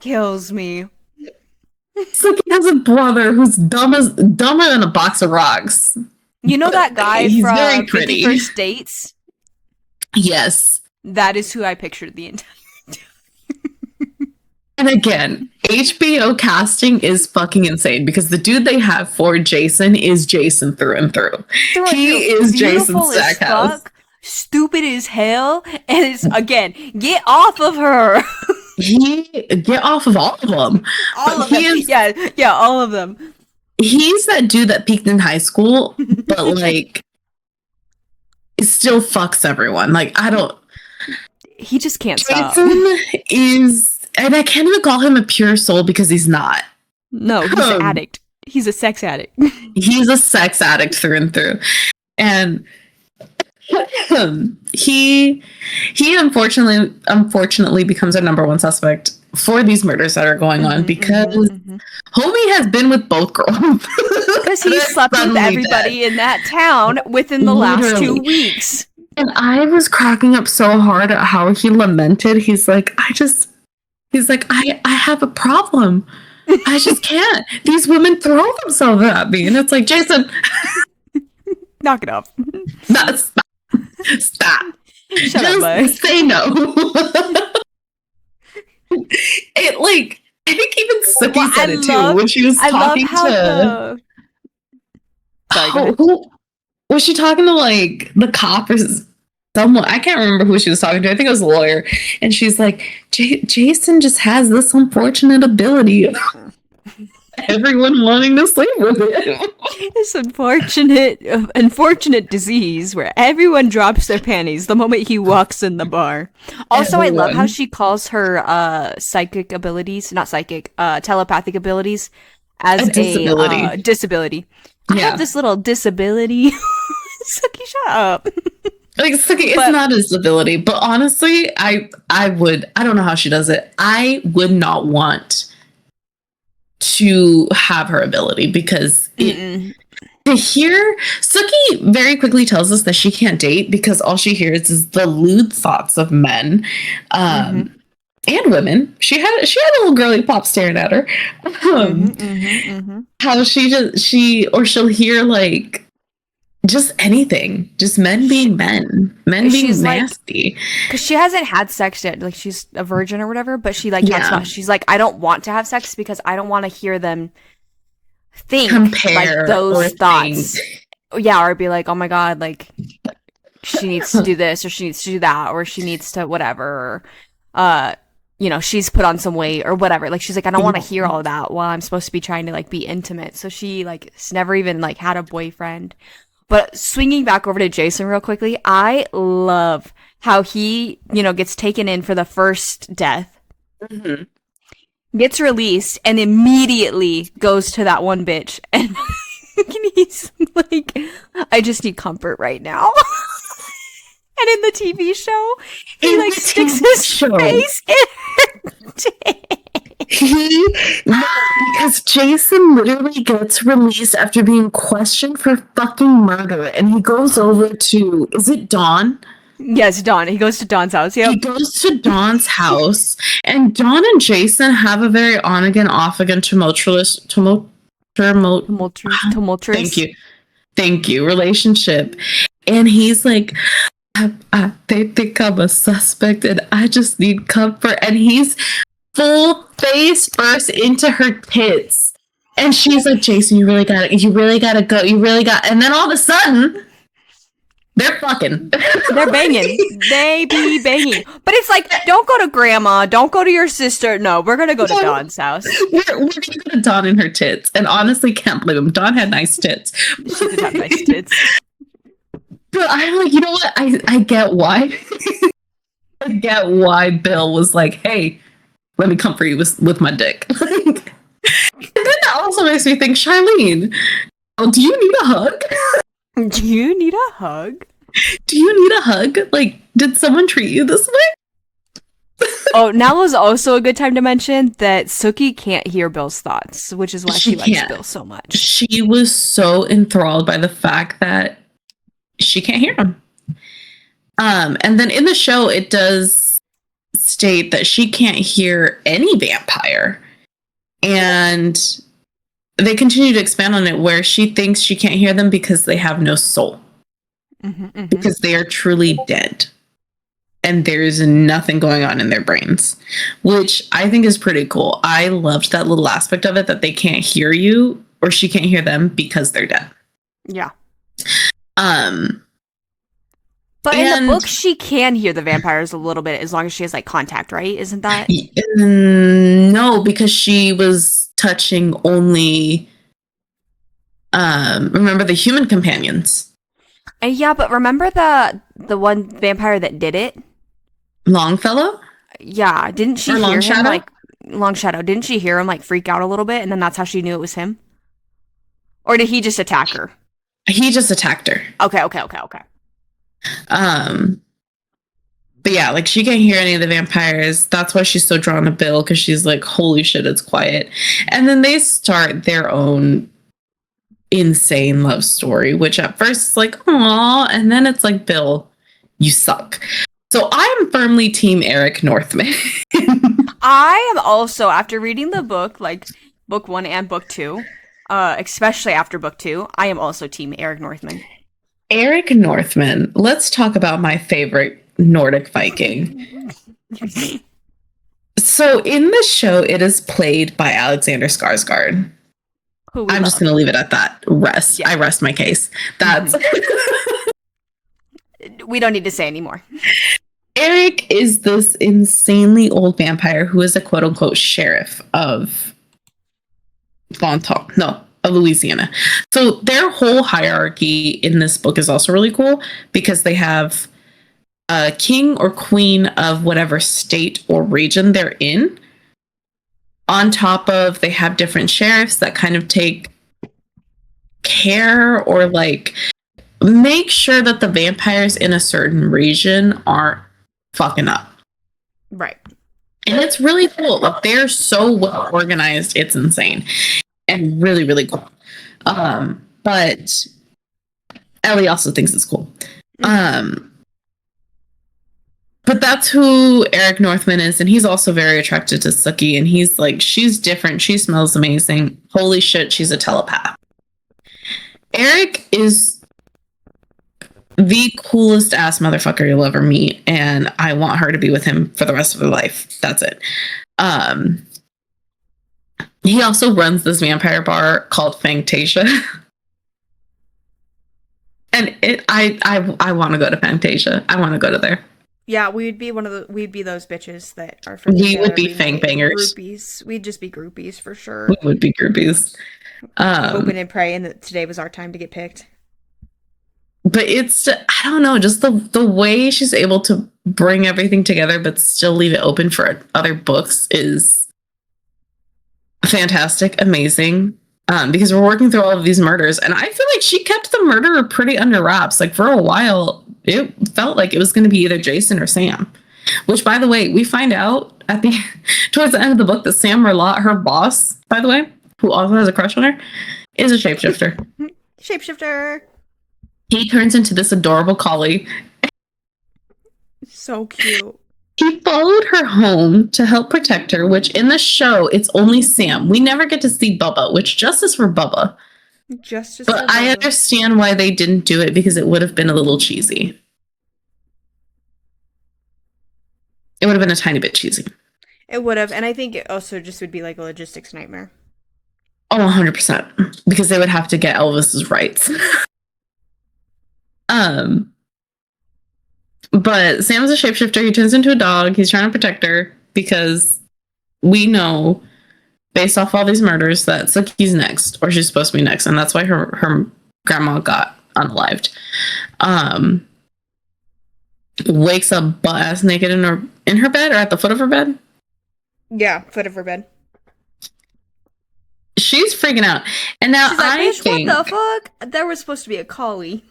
kills me. It's like he has a brother who's dumber than a box of rocks. You know that guy He's from very 50 pretty. First Dates? Yes. That is who I pictured the entire. And again, HBO casting is fucking insane because the dude they have for Jason is Jason through and through. He is Jason Beautiful as Stackhouse. fuck, stupid as hell, and it's again, get off of her. He get off of all of them. All of them. Yeah, all of them. He's that dude that peaked in high school, but like still fucks everyone. Like I don't. He just can't stop. Jason is, and I can't even call him a pure soul because he's not. No, he's an addict. He's a sex addict. He's a sex addict through and through, and he unfortunately becomes our number one suspect for these murders that are going on because homie has been with both girls. Because he slept with everybody in that town within the last 2 weeks. And I was cracking up so hard at how he lamented. He's like, I have a problem. I just can't. These women throw themselves at me. And it's like, Jason, knock it off. No, stop. Stop. Shut up, bud. Just say no. It like I think even Suki said it too when she was talking to. Sorry, go ahead. Who was she talking to? Like the cop or someone? I can't remember who she was talking to. I think it was a lawyer, and she's like, Jason just has this unfortunate ability of everyone wanting to sleep with him. This unfortunate disease where everyone drops their panties the moment he walks in the bar. Also, I love how she calls her psychic abilities, not psychic, telepathic abilities as a disability. I have this little disability. Suki, shut up. Like Suki, it's not a disability, but honestly, I don't know how she does it. I would not want to have her ability because to hear Suki very quickly tells us that she can't date because all she hears is the lewd thoughts of men and women. She had a little girly pop staring at her. How she'll hear like just anything, just men being men being nasty. Because she hasn't had sex yet, like she's a virgin or whatever. But she like talks about, she's like, I don't want to have sex because I don't want to hear them think compare like those thoughts. Yeah, or be like, oh my god, like she needs to do this or she needs to do that or she needs to whatever. Or, you know, she's put on some weight or whatever. Like she's like, I don't want to hear all of that while I'm supposed to be trying to like be intimate. So she like has never even like had a boyfriend. But swinging back over to Jason real quickly, I love how he, you know, gets taken in for the first death, gets released, and immediately goes to that one bitch. And he's like, I just need comfort right now. And in the TV show, he like sticks his face in her dick. Because Jason literally gets released after being questioned for fucking murder, and he goes over to, is it Dawn? Yes, Dawn. He goes to Dawn's house. Yeah, he goes to Dawn's house, and Dawn and Jason have a very on again, off again, tumultuous. Thank you, relationship, and he's like, they think I'm a suspect, and I just need comfort, and he's full face first into her tits, and she's like, Jason, you really gotta go, and then all of a sudden they're fucking, they're banging, they be banging, but it's like, don't go to grandma, don't go to your sister, no, we're gonna go to Dawn's house. We're gonna go to Dawn and her tits, and honestly can't blame him. Dawn had nice tits. She did have nice tits. But I'm like, you know what, I get why I get why Bill was like, hey, let me comfort you with my dick. And then that also makes me think, Charlene, do you need a hug? Do you need a hug? Do you need a hug? Like, did someone treat you this way? Oh, now is also a good time to mention that Suki can't hear Bill's thoughts, which is why she likes Bill so much. She was so enthralled by the fact that she can't hear him. And then in the show, it does state that she can't hear any vampire, and they continue to expand on it where she thinks she can't hear them because they have no soul, because they are truly dead and there's nothing going on in their brains, which I think is pretty cool. I loved that little aspect of it, that they can't hear you, or she can't hear them because they're dead. Yeah. But in the book, she can hear the vampires a little bit as long as she has like contact, right? Isn't that? No, because she was touching only, remember, the human companions. Yeah, but remember the one vampire that did it? Longfellow? Yeah, didn't she hear him like Longshadow? Didn't she hear him like freak out a little bit, and then that's how she knew it was him? Or did he just attack her? He just attacked her. Okay. But yeah, like she can't hear any of the vampires. That's why she's so drawn to Bill, because she's like, holy shit, it's quiet. And then they start their own insane love story, which at first is like, aw, and then it's like, Bill, you suck. So I'm firmly team Eric Northman. I am also, after reading the book, like book 1 and book 2, especially after book 2, I am also team Eric Northman. Eric Northman. Let's talk about my favorite Nordic Viking. So in the show, it is played by Alexander Skarsgård. Who we I'm love. just going to leave it at that. Yeah. I rest my case. That's We don't need to say anymore. Eric is this insanely old vampire who is a quote unquote sheriff of of Louisiana. So their whole hierarchy in this book is also really cool because they have a king or queen of whatever state or region they're in. On top of, they have different sheriffs that kind of take care or like make sure that the vampires in a certain region aren't fucking up. Right. And it's really cool. Like, they're so well organized, it's insane. And really, really cool. But Ellie also thinks it's cool. But that's who Eric Northman is, and he's also very attracted to Sookie, and he's like, she's different, she smells amazing. Holy shit, she's a telepath. Eric is the coolest ass motherfucker you'll ever meet, and I want her to be with him for the rest of her life. That's it. He also runs this vampire bar called Fantasia. And I want to go to Fantasia. I want to go to there. Yeah, we'd be those bitches that are We would be fang bangers. Groupies. We'd just be groupies for sure. We would be groupies. Hoping and praying that today was our time to get picked. But it's, I don't know, just the way she's able to bring everything together but still leave it open for other books is fantastic, amazing. Because we're working through all of these murders, and I feel like she kept the murderer pretty under wraps. Like, for a while, it felt like it was going to be either Jason or Sam. Which, by the way, we find out towards the end of the book that Sam Merlot, her boss, by the way, who also has a crush on her, is a shapeshifter. Shapeshifter. He turns into this adorable collie. So cute. He followed her home to help protect her, which in the show, it's only Sam. We never get to see Bubba, which justice for Bubba. Justice but for Bubba. I understand why they didn't do it, because it would have been a little cheesy. It would have been a tiny bit cheesy. It would have, and I think it also just would be like a logistics nightmare. Oh, 100%. Because they would have to get Elvis's rights. But Sam's a shapeshifter. He turns into a dog. He's trying to protect her because we know, based off all these murders, that Sookie's next, or she's supposed to be next, and that's why her grandma got unalived. Wakes up butt ass naked in her bed, or at the foot of her bed. Yeah, foot of her bed. She's freaking out, and now she's like, I think, what the fuck? That was supposed to be a collie.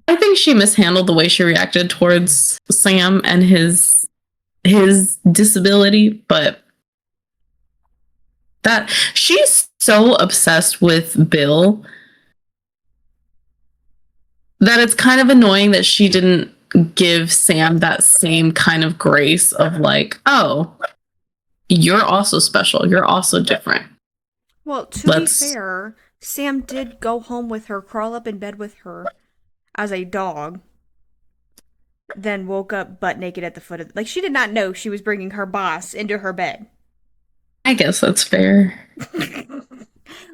I think she mishandled the way she reacted towards Sam and his disability, but that she's so obsessed with Bill that it's kind of annoying that she didn't give Sam that same kind of grace of like, oh, you're also special. You're also different. Well, to be fair, Sam did go home with her, crawl up in bed with her as a dog, then woke up butt naked at the foot of... Like, she did not know she was bringing her boss into her bed. I guess that's fair.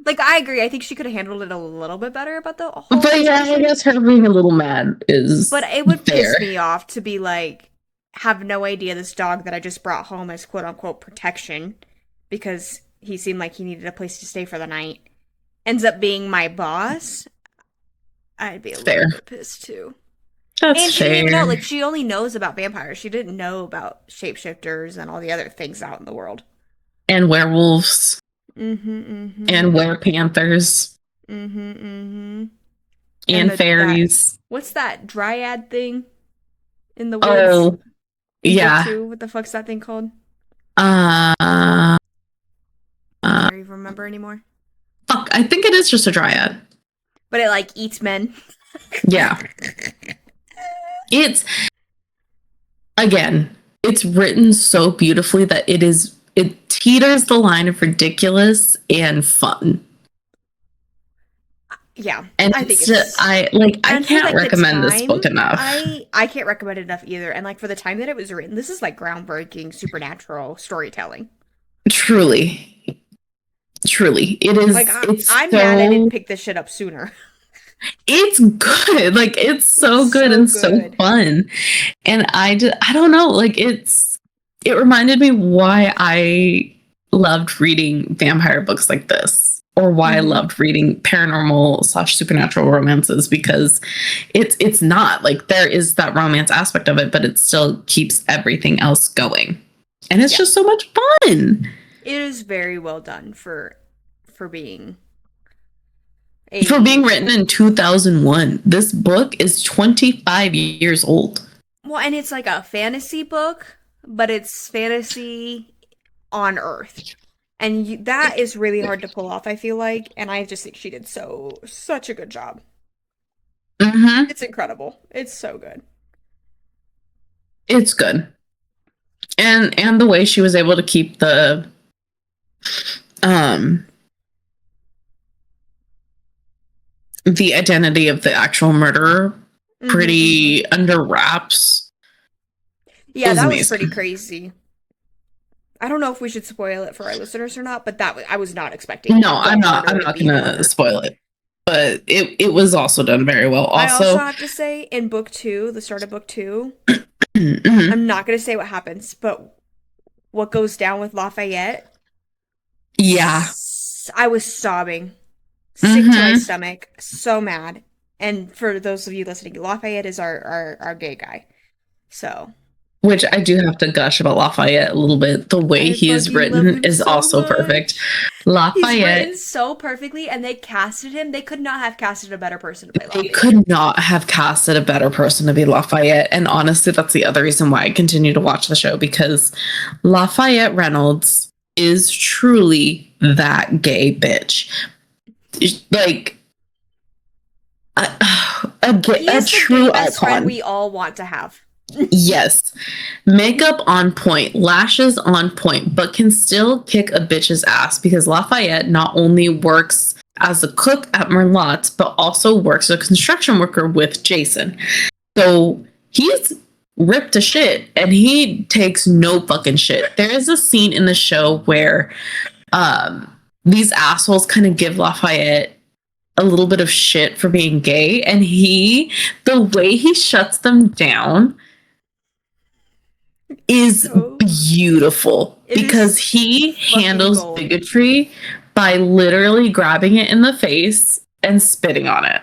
Like, I agree. I think she could have handled it a little bit better about the whole... But yeah, I guess her being a little mad is... But it would fair. piss me off to be like, have no idea this dog that I just brought home as quote-unquote protection, because he seemed like he needed a place to stay for the night, ends up being my boss. I'd be a little bit pissed too. That's and she fair. didn't even know, like, she only knows about vampires. She didn't know about shapeshifters and all the other things out in the world. And werewolves. Mm-hmm. And werepanthers. And fairies. What's that dryad thing in the woods? Oh, yeah. What the fuck's that thing called? I don't even remember anymore. Fuck, I think it is just a dryad. But it, like, eats men. Yeah. It's written so beautifully that it teeters the line of ridiculous and fun. Yeah, And I think it's it's I and for can't like the recommend this book time, enough. I can't recommend it enough either. And like for the time that it was written, this is like groundbreaking supernatural storytelling. Truly, truly, Like it's I'm mad I didn't so pick this shit up sooner. it's good. Like it's It's so good so and so good. fun. And I don't know, like it reminded me why I loved reading vampire books like this, or why I Hmm. loved reading paranormal slash supernatural romances, because it's not like there is that romance aspect of it, but it still keeps everything else going. And it's Yeah, just so much fun. it is very well done for being For being a written in 2001, this book is 25 years old. well, and it's like a fantasy book, but it's fantasy on Earth. And that is really hard to pull off, I feel like, and I just think she did such a good job. Mm-hmm. It's incredible. It's so good. It's good. And the way she was able to keep um the identity of the actual murderer Hmm. Hmm. pretty under wraps Yeah, is that was pretty amazing. crazy. I don't know if we should spoil it for our listeners or not, but I was not expecting No, the I'm murderer to not be the gonna murderer. spoil it. But it was also done very well. I also Also, have to say, in book two, the start of book two, mhm. I'm not gonna say what happens, but what goes down with Lafayette, Yeah. I was sobbing, sick to my Hmm. stomach, so mad. And for those of you listening, Lafayette is our gay guy. So Which I do have to gush about Lafayette a little bit. The way I he is fucking love written him is so also perfect. much. He's written Lafayette, so perfectly, and they casted him. They could not have casted a better person to play they Lafayette. could not have casted a better person to be Lafayette. And honestly, that's the other reason why I continue to watch the show, because Lafayette Reynolds is truly that gay bitch. Like He a is the gay true best friend icon. we all want to have. Yes. Makeup on point, lashes on point, but can still kick a bitch's ass, because Lafayette not only works as a cook at Merlotte's, but also works as a construction worker with Jason. So he's ripped to shit and he takes no fucking shit. There is a scene in the show where these assholes kind of give Lafayette a little bit of shit for being gay, and the way he shuts them down is So beautiful, it because is he fucking handles gold. bigotry by literally grabbing it in the face and spitting on it.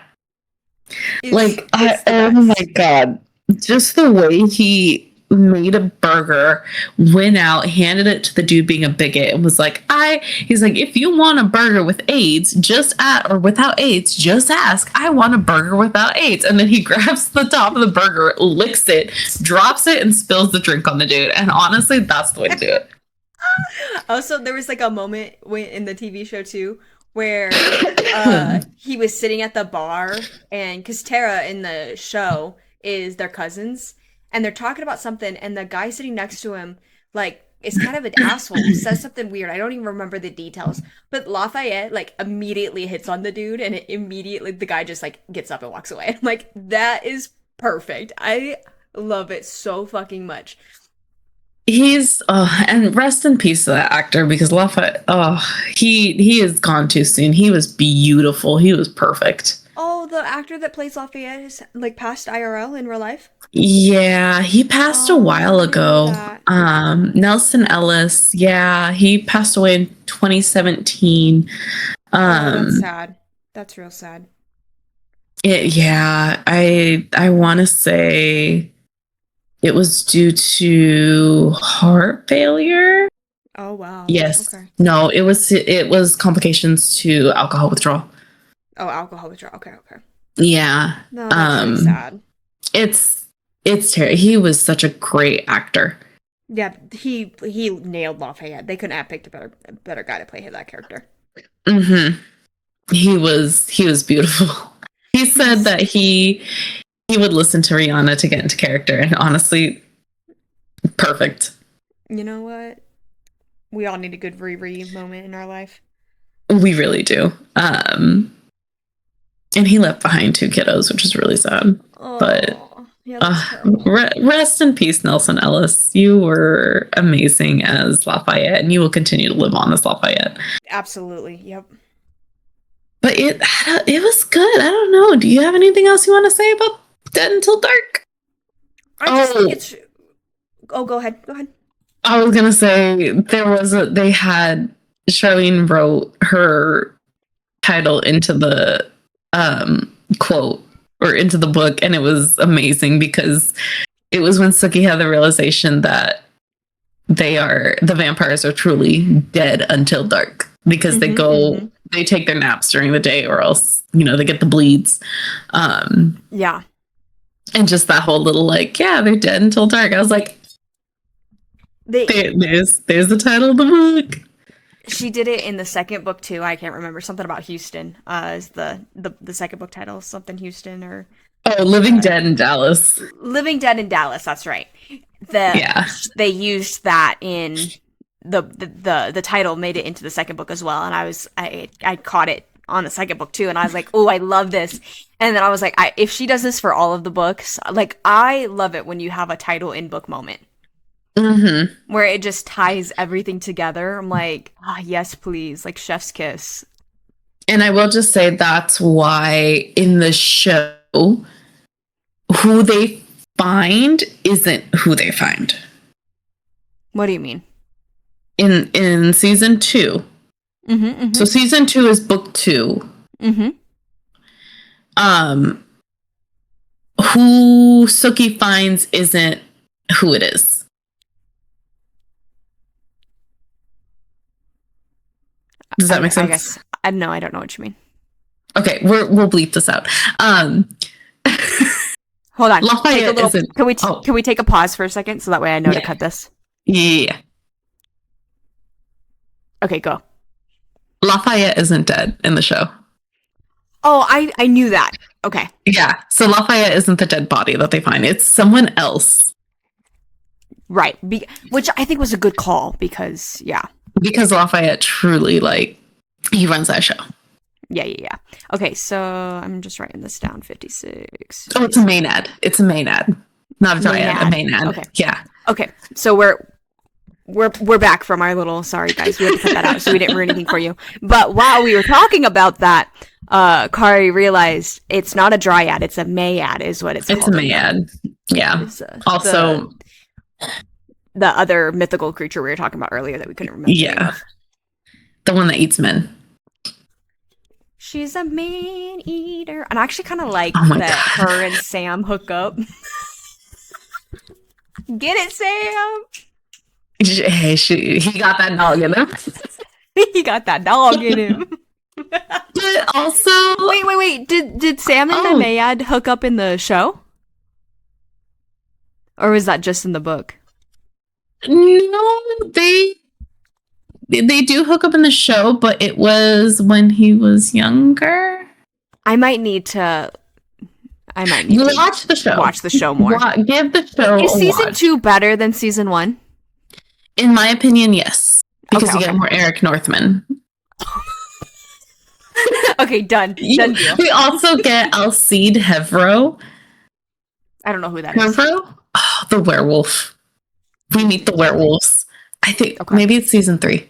Like, It's the oh my best. god, just the way he made a burger, went out, handed it to the dude being a bigot, and was like, he's like, if you want a burger with AIDS, or without AIDS, just ask. I want a burger without AIDS. And then he grabs the top of the burger, licks it, drops it, and spills the drink on the dude. And honestly, that's the way to do it. Also, there was like a moment in the TV show too where he was sitting at the bar and because Tara in the show is their cousins and they're talking about something and the guy sitting next to him like is kind of an asshole, says something weird. I don't even remember the details. But Lafayette like immediately hits on the dude and immediately the guy just like gets up and walks away. I'm like, that is perfect. I love it so fucking much. He's and rest in peace to that actor, because Lafayette, he is gone too soon. He was beautiful. He was perfect. Oh, the actor that plays Lafayette is like past IRL in real life. Yeah, he passed a Oh, while I didn't know ago. that. Nelson Ellis, yeah, he passed away in 2017. Oh, that's Um, sad. That's real sad. yeah, I want to say it was due to heart failure. Oh, wow. Yes. Okay. No, it was complications to alcohol withdrawal. Oh, alcohol withdrawal. Okay, okay. Yeah. No, that's really sad. It's terrible. He was such a great actor. Yeah, he nailed Lafayette. They couldn't have picked a better guy to play that character. Hmm. He was beautiful. He said He's, that he would listen to Rihanna to get into character, and honestly, perfect. you know what? We all need a good Riri moment in our life. We really do. And he left behind 2 kiddos, which is really sad. But Oh, yeah, that's terrible. rest in peace, Nelson Ellis. You were amazing as Lafayette, and you will continue to live on as Lafayette. Absolutely. Yep. But it was good. I don't know. Do you have anything else you want to say about Dead Until Dark? I just think it's. Oh, go ahead. Go ahead. I was gonna say they had Charlene wrote her title into the quote or into the book, and it was amazing because it was when Sookie had the realization that the vampires are truly dead until dark because they take their naps during the day or else they get the bleeds. Yeah. And just that whole little they're dead until dark. I was like, there's the title of the book. She did it in the second book too. I can't remember, something about Houston. Is the second book title something Houston or Living Dead in Dallas. Living Dead in Dallas. That's right. They used that in the title, made it into the second book as well, and I caught it on the second book too, and I was like, oh, I love this. And then I was like, if she does this for all of the books, like, I love it when you have a title in book moment. Mm-hmm. Where it just ties everything together. I'm like, yes, please, like chef's kiss. And I will just say that's why in the show, who they find isn't who they find. What do you mean? In season 2. Mm-hmm, mm-hmm. So season 2 is book 2. Mm-hmm. Who Sookie finds isn't who it is. Does that make sense? I guess I don't know what you mean. Okay, we'll bleep this out. Hold on. Lafayette isn't. Can we take a pause for a second so that way I know to cut this? Yeah. Okay, go. Lafayette isn't dead in the show. Oh, I knew that. Okay. Yeah. So Lafayette isn't the dead body that they find. It's someone else. Right. Which I think was a good call because, yeah. Because Lafayette truly, he runs that show. Yeah. Okay, so I'm just writing this down. 56. Oh, it's a main ad. It's a main ad. Not a dryad, a main ad. Okay. Yeah. Okay, so we're back from our little, sorry guys, we had to cut that out so we didn't ruin anything for you. But while we were talking about that, Kari realized it's not a dryad, it's a mayad is what it's called. It's a mayad. Yeah. Also... The other mythical creature we were talking about earlier that we couldn't remember. Yeah. The one that eats men. She's a man eater. And I actually kind of like that God. Her and Sam hook up. Get it, Sam? Hey, he got that dog in him. He got that dog in him. But also... Wait. Did Sam and the Mayad hook up in the show? Or was that just in the book? No, they do hook up in the show, but it was when he was younger. I might need to watch the show. Watch the show more. Give the show. Is season 2 better than season 1? In my opinion, yes. Because you get more Eric Northman. Okay, done. Done deal. We also get Alcide Hevro. I don't know who that is. Hevro? Oh, the werewolf. We meet the werewolves. I think maybe it's season 3.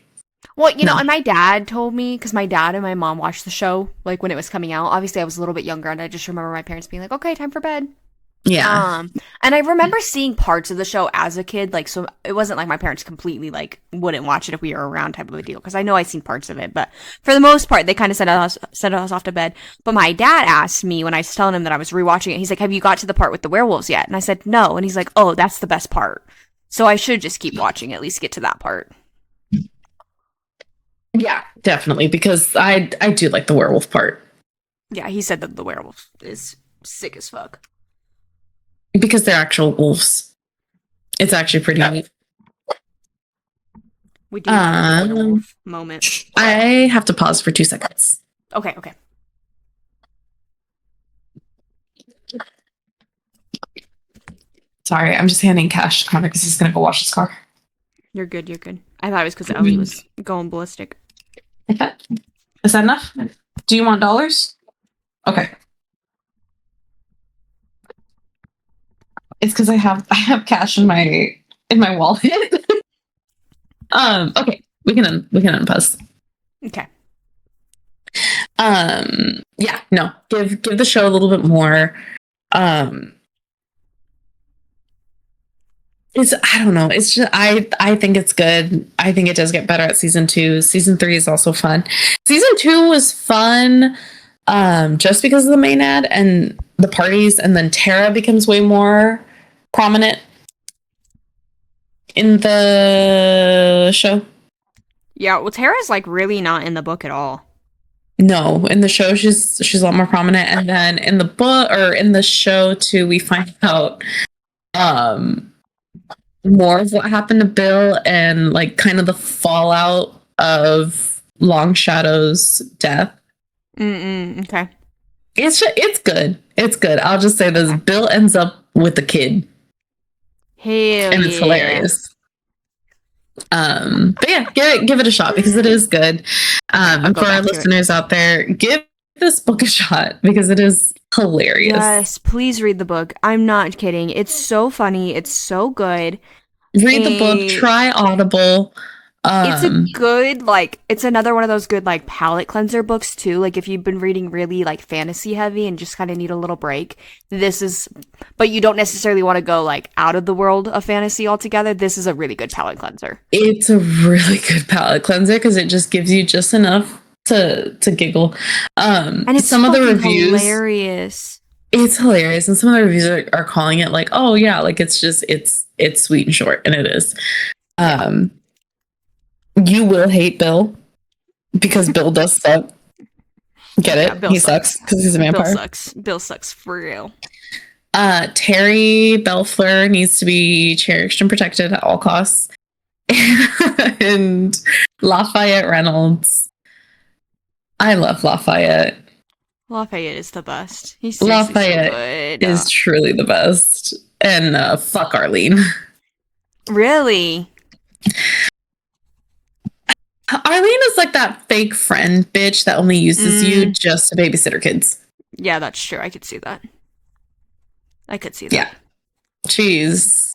Well, and my dad told me, because my dad and my mom watched the show, when it was coming out. Obviously, I was a little bit younger, and I just remember my parents being like, okay, time for bed. Yeah. And I remember seeing parts of the show as a kid, so it wasn't like my parents completely, wouldn't watch it if we were around type of a deal, because I know I'd seen parts of it, but for the most part, they kind of sent us off to bed. But my dad asked me when I was telling him that I was rewatching it, he's like, have you got to the part with the werewolves yet? And I said, no. And he's like, oh, that's the best part. So I should just keep watching, at least get to that part. Yeah, definitely, because I do like the werewolf part. Yeah, he said that the werewolf is sick as fuck. Because they're actual wolves. It's actually pretty neat. We do have a werewolf moment. I have to pause for 2 seconds. Okay. Sorry, I'm just handing cash to Connor because he's going to go wash his car. You're good. I thought it was because Ellie was going ballistic. Is that enough? Do you want dollars? Okay. It's because I have cash in my wallet. Okay. We can unpause. Okay. Yeah, no. Give the show a little bit more. Um it's I don't know. It's just I think it's good. I think it does get better at season 2. Season 3 is also fun. Season 2 was fun just because of the main ad and the parties, and then Tara becomes way more prominent in the show. Yeah, well, Tara's like really not in the book at all. No, in the show she's a lot more prominent, and then in the book or in the show too, we find out um more of what happened to Bill and like kind of the fallout of Long Shadow's death. Okay. It's good. It's good. I'll just say this: Bill ends up with the kid, Hell and it's yeah. hilarious. But yeah, give it a shot because it is good. I'll And go for our back to it. listeners out there, give this book a shot because it is hilarious. Yes, please read the book. I'm not kidding. It's so funny. It's so good. Read the book. And Try Audible. it's a Um, good, like, it's another one of those good, like, palate cleanser books, too. Like, if you've been reading really, like, fantasy heavy and just kind of need a little break, this is, but you don't necessarily want to go, like, out of the world of fantasy altogether. This is a really good palate cleanser. it's a really good palate cleanser because it just gives you just enough to giggle. And it's Some of the reviews, hilarious. it's hilarious, and some of the reviews are calling it like, oh yeah, like it's sweet and short, and it is. Yeah. You will hate Bill because Bill does suck. Get Yeah, it? Bill He sucks. sucks because he's a Bill vampire. sucks. Bill sucks for real. Terry Belfleur needs to be cherished and protected at all costs. And Lafayette Reynolds. I love Lafayette. Lafayette is the best. He's seriously Lafayette so good. is truly the best. And fuck Arlene. Really? Arlene is like that fake friend bitch that only uses you just to babysit her kids. Yeah, that's true. I could see that. I could see that. Yeah. She's.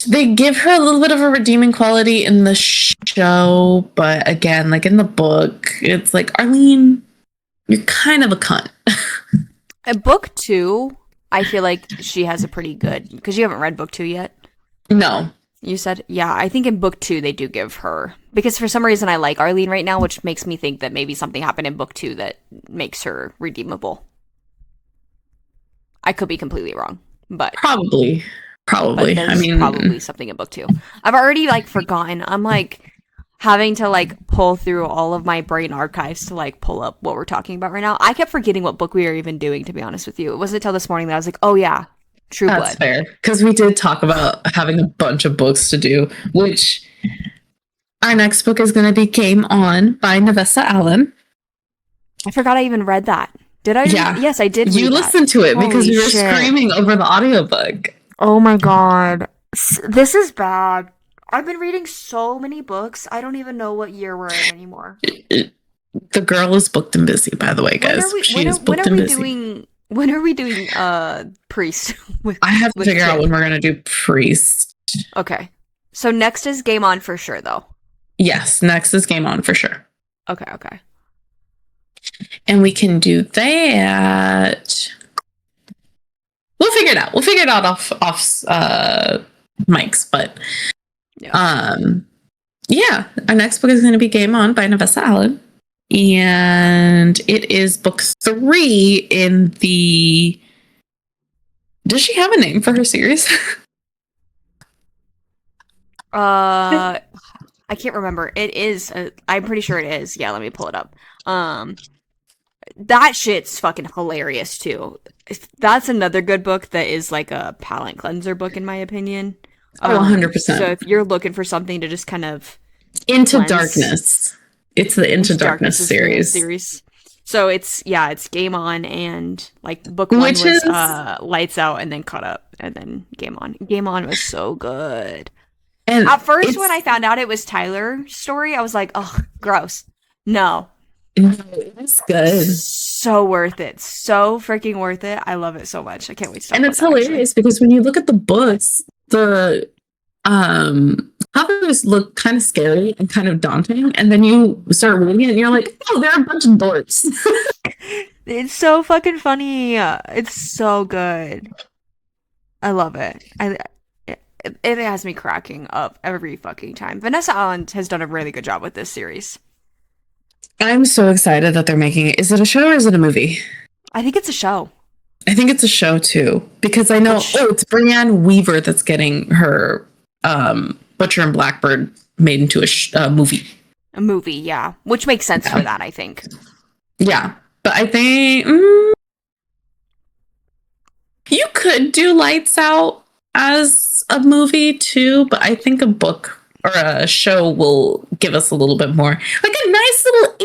They give her a little bit of a redeeming quality in the show, but again, like in the book, it's like, Arlene, you're kind of a cunt. Book 2, I feel like she has a pretty good, because you haven't read book 2 yet. No. You said? Yeah, I think in book 2 they do give her, because for some reason I like Arlene right now, which makes me think that maybe something happened in book 2 that makes her redeemable. I could be completely wrong, but Probably. there's I mean, probably something in book 2. I've already like forgotten. I'm like having to like pull through all of my brain archives to like pull up what we're talking about right now. I kept forgetting what book we were even doing, to be honest with you. It wasn't until this morning that I was like, oh yeah, True that's Blood. fair. Because we did talk about having a bunch of books to do, which our next book is going to be Game On by Navessa Allen. I forgot I even read that. Did I? Yeah. Yes, I did. You read listened to it because Holy we were shit. screaming over the audiobook. Oh my god. This is bad. I've been reading so many books. I don't even know what year we're in anymore. The girl is booked and busy, by the way, guys. When are we doing Priest? I have to figure out Kit? when we're gonna do Priest. Okay. So next is Game On for sure, though. Yes, next is Game On for sure. Okay. And we can do that. We'll figure it out. We'll figure it out off mics, but yeah, our next book is going to be Game On by Navessa Allen, and it is book 3 in the. Does she have a name for her series? I can't remember. It is. I'm pretty sure it is. Yeah, let me pull it up. That shit's fucking hilarious too. That's another good book that is like a palate cleanser book, in my opinion. 100%. So if you're looking for something to just kind of Into cleanse, Darkness. It's the Into Darkness is the series. So it's Game On, and like book 1 Which was is Lights Out, and then Caught Up, and then Game On. Game On was so good. And at first when I found out it was Tyler's story, I was like, oh, gross. No. No, it's good. So worth it. So freaking worth it. I love it so much. I can't wait to talk And about it's that actually. hilarious because when you look at the books, the covers look kind of scary and kind of daunting, and then you start reading it and you're like, oh, they're a bunch of dorks. It's so fucking funny. It's so good. I love it. It has me cracking up every fucking time. Vanessa Allen has done a really good job with this series. I'm so excited that they're making it. Is it a show or is it a movie? I think it's a show. I think it's a show too, because I know, Which, oh, it's Brianne Weaver that's getting her Butcher and Blackbird made into a movie. a movie, yeah. Which makes sense Yeah. for that, I think. Yeah. But I think you could do Lights Out as a movie too, but I think a book or a show will give us a little bit more. Like a nice little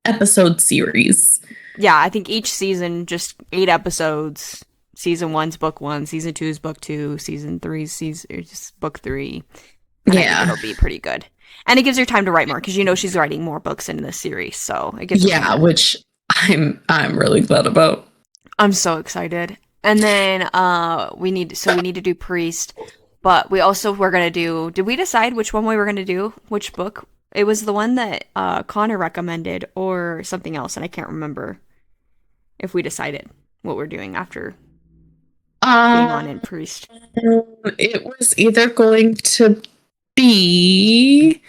8-episode series. Yeah, I think each season, just 8 episodes. Season 1's book 1, season 2's book 2, season 3's just book 3. And I think it'll be pretty good. And it gives her time to write more because you know she's writing more books in this series, so it gives her time. Which I'm really glad about. I'm so excited. And then we need to do Priest, but we're gonna do. Did we decide which one we were gonna do? Which book? It was the one that Connor recommended, or something else, and I can't remember if we decided what we're doing after being on in Priest. It was either going to be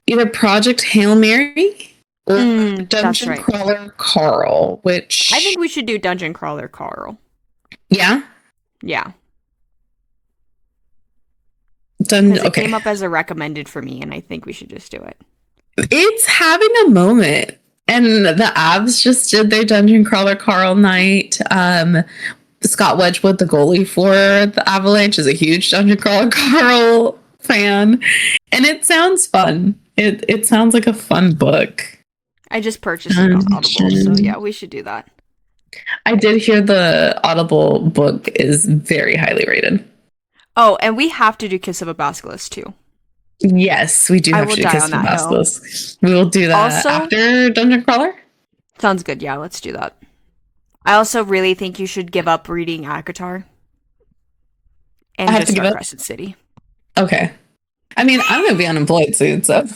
either Project Hail Mary or Dungeon right. Crawler Carl, which I think we should do Dungeon Crawler Carl. Yeah. Yeah. Done. Because it Okay. came up as a recommended for me, and I think we should just do it. It's having a moment. And the Avs just did their Dungeon Crawler Carl night. Scott Wedgwood, the goalie for the Avalanche, is a huge Dungeon Crawler Carl fan. And it sounds fun. It sounds like a fun book. I just purchased it on Audible, so yeah, we should do that. I did hear the Audible book is very highly rated. Oh, and we have to do Kiss of a Basilisk too. Yes, we do have to do Kiss of a Basilisk. We will do that also, after Dungeon Crawler. Sounds good. Yeah, let's do that. I also really think you should give up reading Akatar and just start Crescent City. Okay. I mean, I'm going to be unemployed soon, so.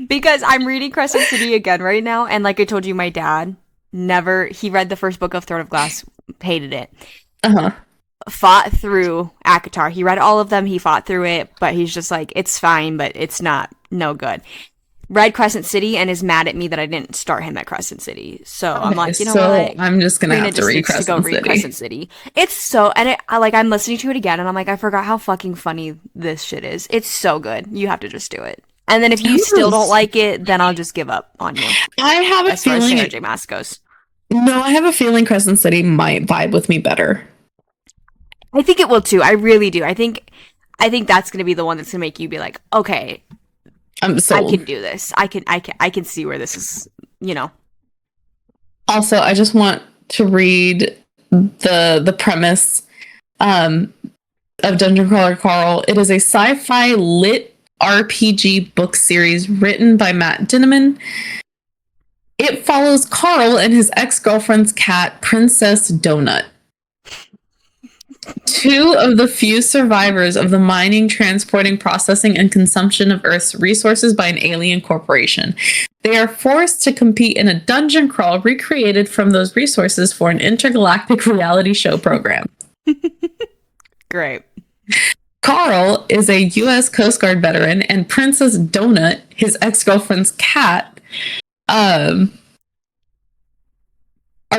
Because I'm reading Crescent City again right now, and like I told you, my dad he read the first book of Throne of Glass, hated it. Fought through Akatar. He read all of them, he fought through it, but he's just like, it's fine, but it's no good. Read Crescent City and is mad at me that I didn't start him at Crescent City. So I'm like, you know what? I'm just gonna have to read Crescent City. It's so, and I'm listening to it again, and I'm like, I forgot how fucking funny this shit is. It's so good. You have to just do it. And then if you still don't like it, then I'll just give up on you. I have a feeling. As far as Sarah J. Maas goes. No, I have a feeling Crescent City might vibe with me better. I think it will too. I really do. I think that's gonna be the one that's gonna make you be like, okay, I can do this. I can see where this is, you know. Also, I just want to read the premise of Dungeon Crawler Carl. It is a sci-fi lit RPG book series written by Matt Dinneman. It follows Carl and his ex-girlfriend's cat, Princess Donut. Two of the few survivors of the mining, transporting, processing, and consumption of Earth's resources by an alien corporation. They are forced to compete in a dungeon crawl recreated from those resources for an intergalactic reality show program. Great. Carl is a U.S. Coast Guard veteran, and Princess Donut, his ex-girlfriend's cat, are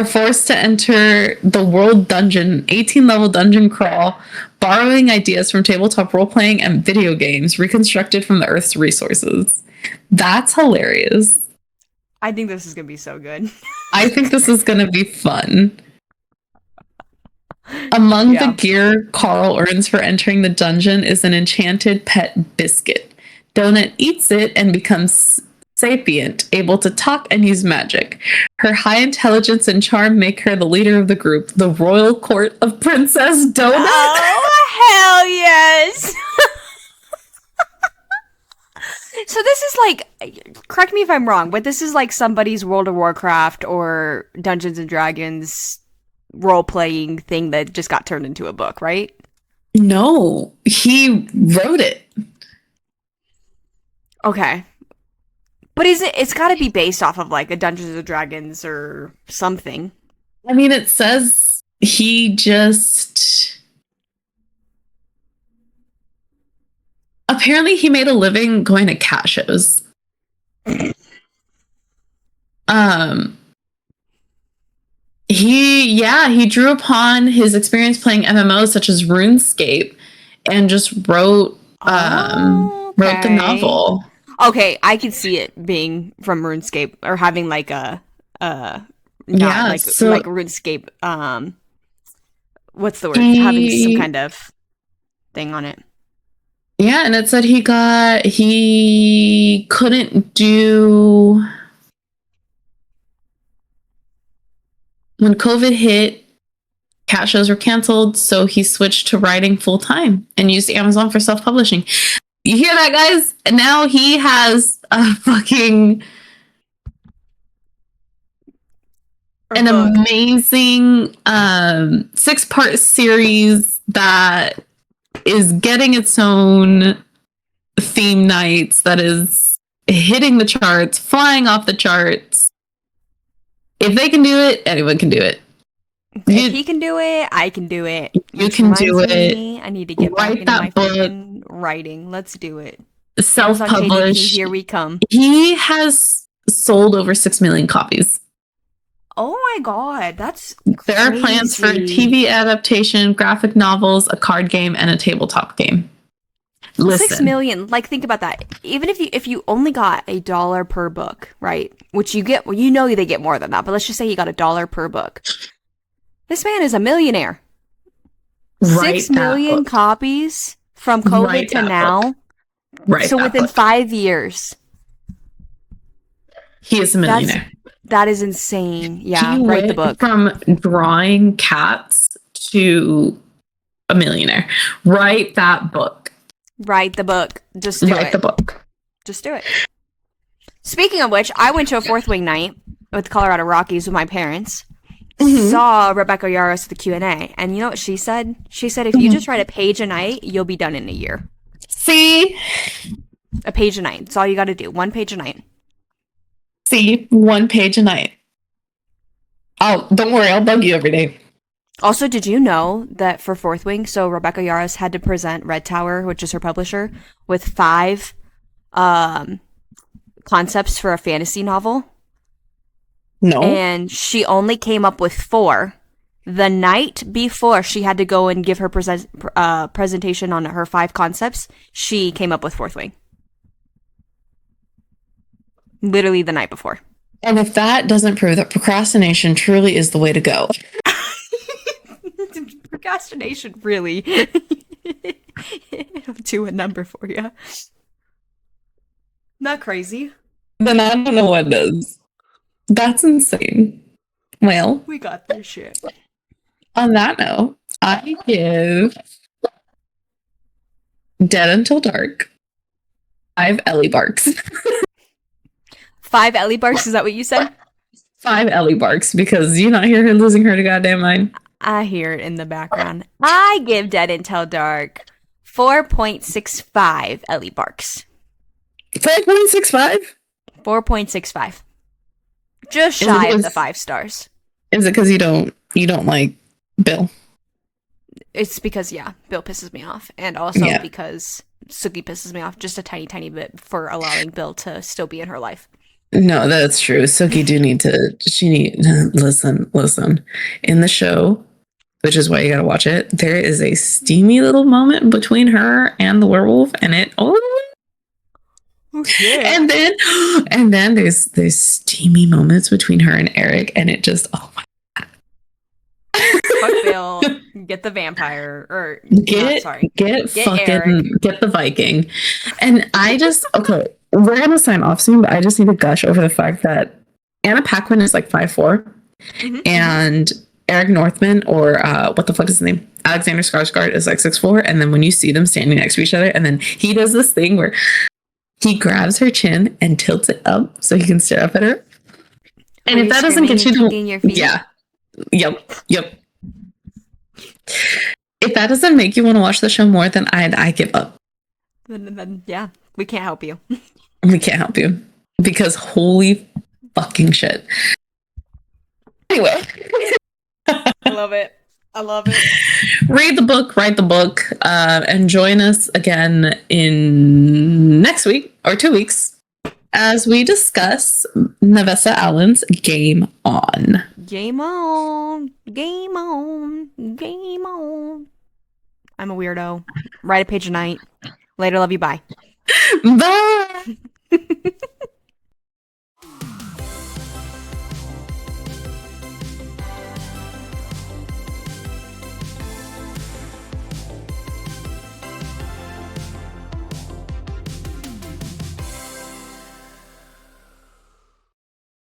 forced to enter the World Dungeon, 18-level dungeon crawl, borrowing ideas from tabletop role-playing and video games reconstructed from the Earth's resources. That's hilarious. I think this is going to be so good. I think this is going to be fun. Among the gear Carl earns for entering the dungeon is an enchanted pet biscuit. Donut eats it and becomes sapient, able to talk and use magic. Her high intelligence and charm make her the leader of the group, the Royal Court of Princess Donut. Oh, hell yes! So this is like, correct me if I'm wrong, but this is like somebody's World of Warcraft or Dungeons and Dragons role playing thing that just got turned into a book, right? No, he wrote it. Okay. But is it's got to be based off of like a Dungeons and Dragons or something. I mean, it says he just apparently he made a living going to cat shows. Um, he drew upon his experience playing MMOs such as RuneScape and just wrote the Okay. novel. Okay, I could see it being from RuneScape or having like a not Yeah, like so RuneScape what's the word? Having some he kind of thing on it. yeah, and it said he couldn't do when COVID hit, cat shows were canceled, so he switched to writing full time and used Amazon for self-publishing. You hear that, guys? And now he has a fucking Or an book. amazing 6-part series that is getting its own theme nights that is hitting the charts, flying off the charts. If they can do it, anyone can do it. If he can do it, I can do it. You Which can do reminds it. me, I need to get back Write into my that book. freaking writing. Let's do it. Amazon KDP, Self-published. here we come. He has sold over 6 million copies. Oh my god, that's There are plans for a crazy. TV adaptation, graphic novels, a card game, and a tabletop game. Listen, 6 million. Like, think about that. Even if you only got $1 per book, right? Which you get, well, you know they get more than that. But let's just say you got $1 per book. This man is a millionaire. write 6 million book. copies from COVID Write to that now. book. Write So that within book. 5 years, He is a millionaire. that is insane. Yeah, He write the went book. from drawing cats to a millionaire. Write that book. Write the book. Just do Write it. the book. Just do it. Speaking of which, I went to a Fourth Wing night with the Colorado Rockies with my parents. Mhm. Saw Rebecca Yaros at the Q&A, and you know what she said? She said if you just write a page a night, you'll be done in a year. See, A page a night. That's all you got to do. 1 page a night. 1 page a night. Oh, don't worry, I'll bug you every day. Also, did you know that for Fourth Wing, so Rebecca Yaros had to present Red Tower, which is her publisher, with 5 concepts for a fantasy novel? No. And she only came up with 4. The night before she had to go and give her presentation on her 5 concepts, she came up with Fourth Wing. Literally the night before. And if that doesn't prove that procrastination truly is the way to go. Procrastination, really. It'll do a number for you. Not crazy. Then I don't know what does. That's insane. Well, We got this shit. on that note, I give Dead Until Dark 5 Ellie Barks. 5 Ellie Barks, is that what you said? 5 Ellie Barks, because you not hear her losing her to goddamn mind. I hear it in the background. I give Dead Until Dark 4.65 Ellie Barks. 5.65? 4.65. Just Is it shy of because- the 5 stars. Is it because you don't like Bill? It's because, yeah, Bill pisses me off. And also Yeah. because Suki pisses me off just a tiny, tiny bit for allowing Bill to still be in her life. No, that's true. Suki do need to. Listen. In the show, which is why you gotta watch it. There is a steamy little moment between her and the werewolf, and it. Oh, Yeah. and then there's steamy moments between her and Eric, and it just my Fuck Bill. Get the vampire. Or, get sorry. get fucking Eric. get the Viking, and I just okay. We're gonna sign off soon, but I just need to gush over the fact that Anna Paquin is like 5'4", Mhm. and Eric Northman, or what the fuck is his name? Alexander Skarsgård is like 6'4", and then when you see them standing next to each other, and then he does this thing where He grabs her chin and tilts it up so he can stare up at her. And Are if you that doesn't screaming get you and to, kicking your feet? yeah, yep. If that doesn't make you want to watch the show more, then I give up. Then yeah, we can't help you. We can't help you because holy fucking shit. Anyway, I love it. I love it. read the book, write the book, and join us again in next week or 2 weeks as we discuss Navessa Allen's Game On. Game on. Game on. Game on. I'm a weirdo. Write a page a night. Later, love you. Bye. Bye.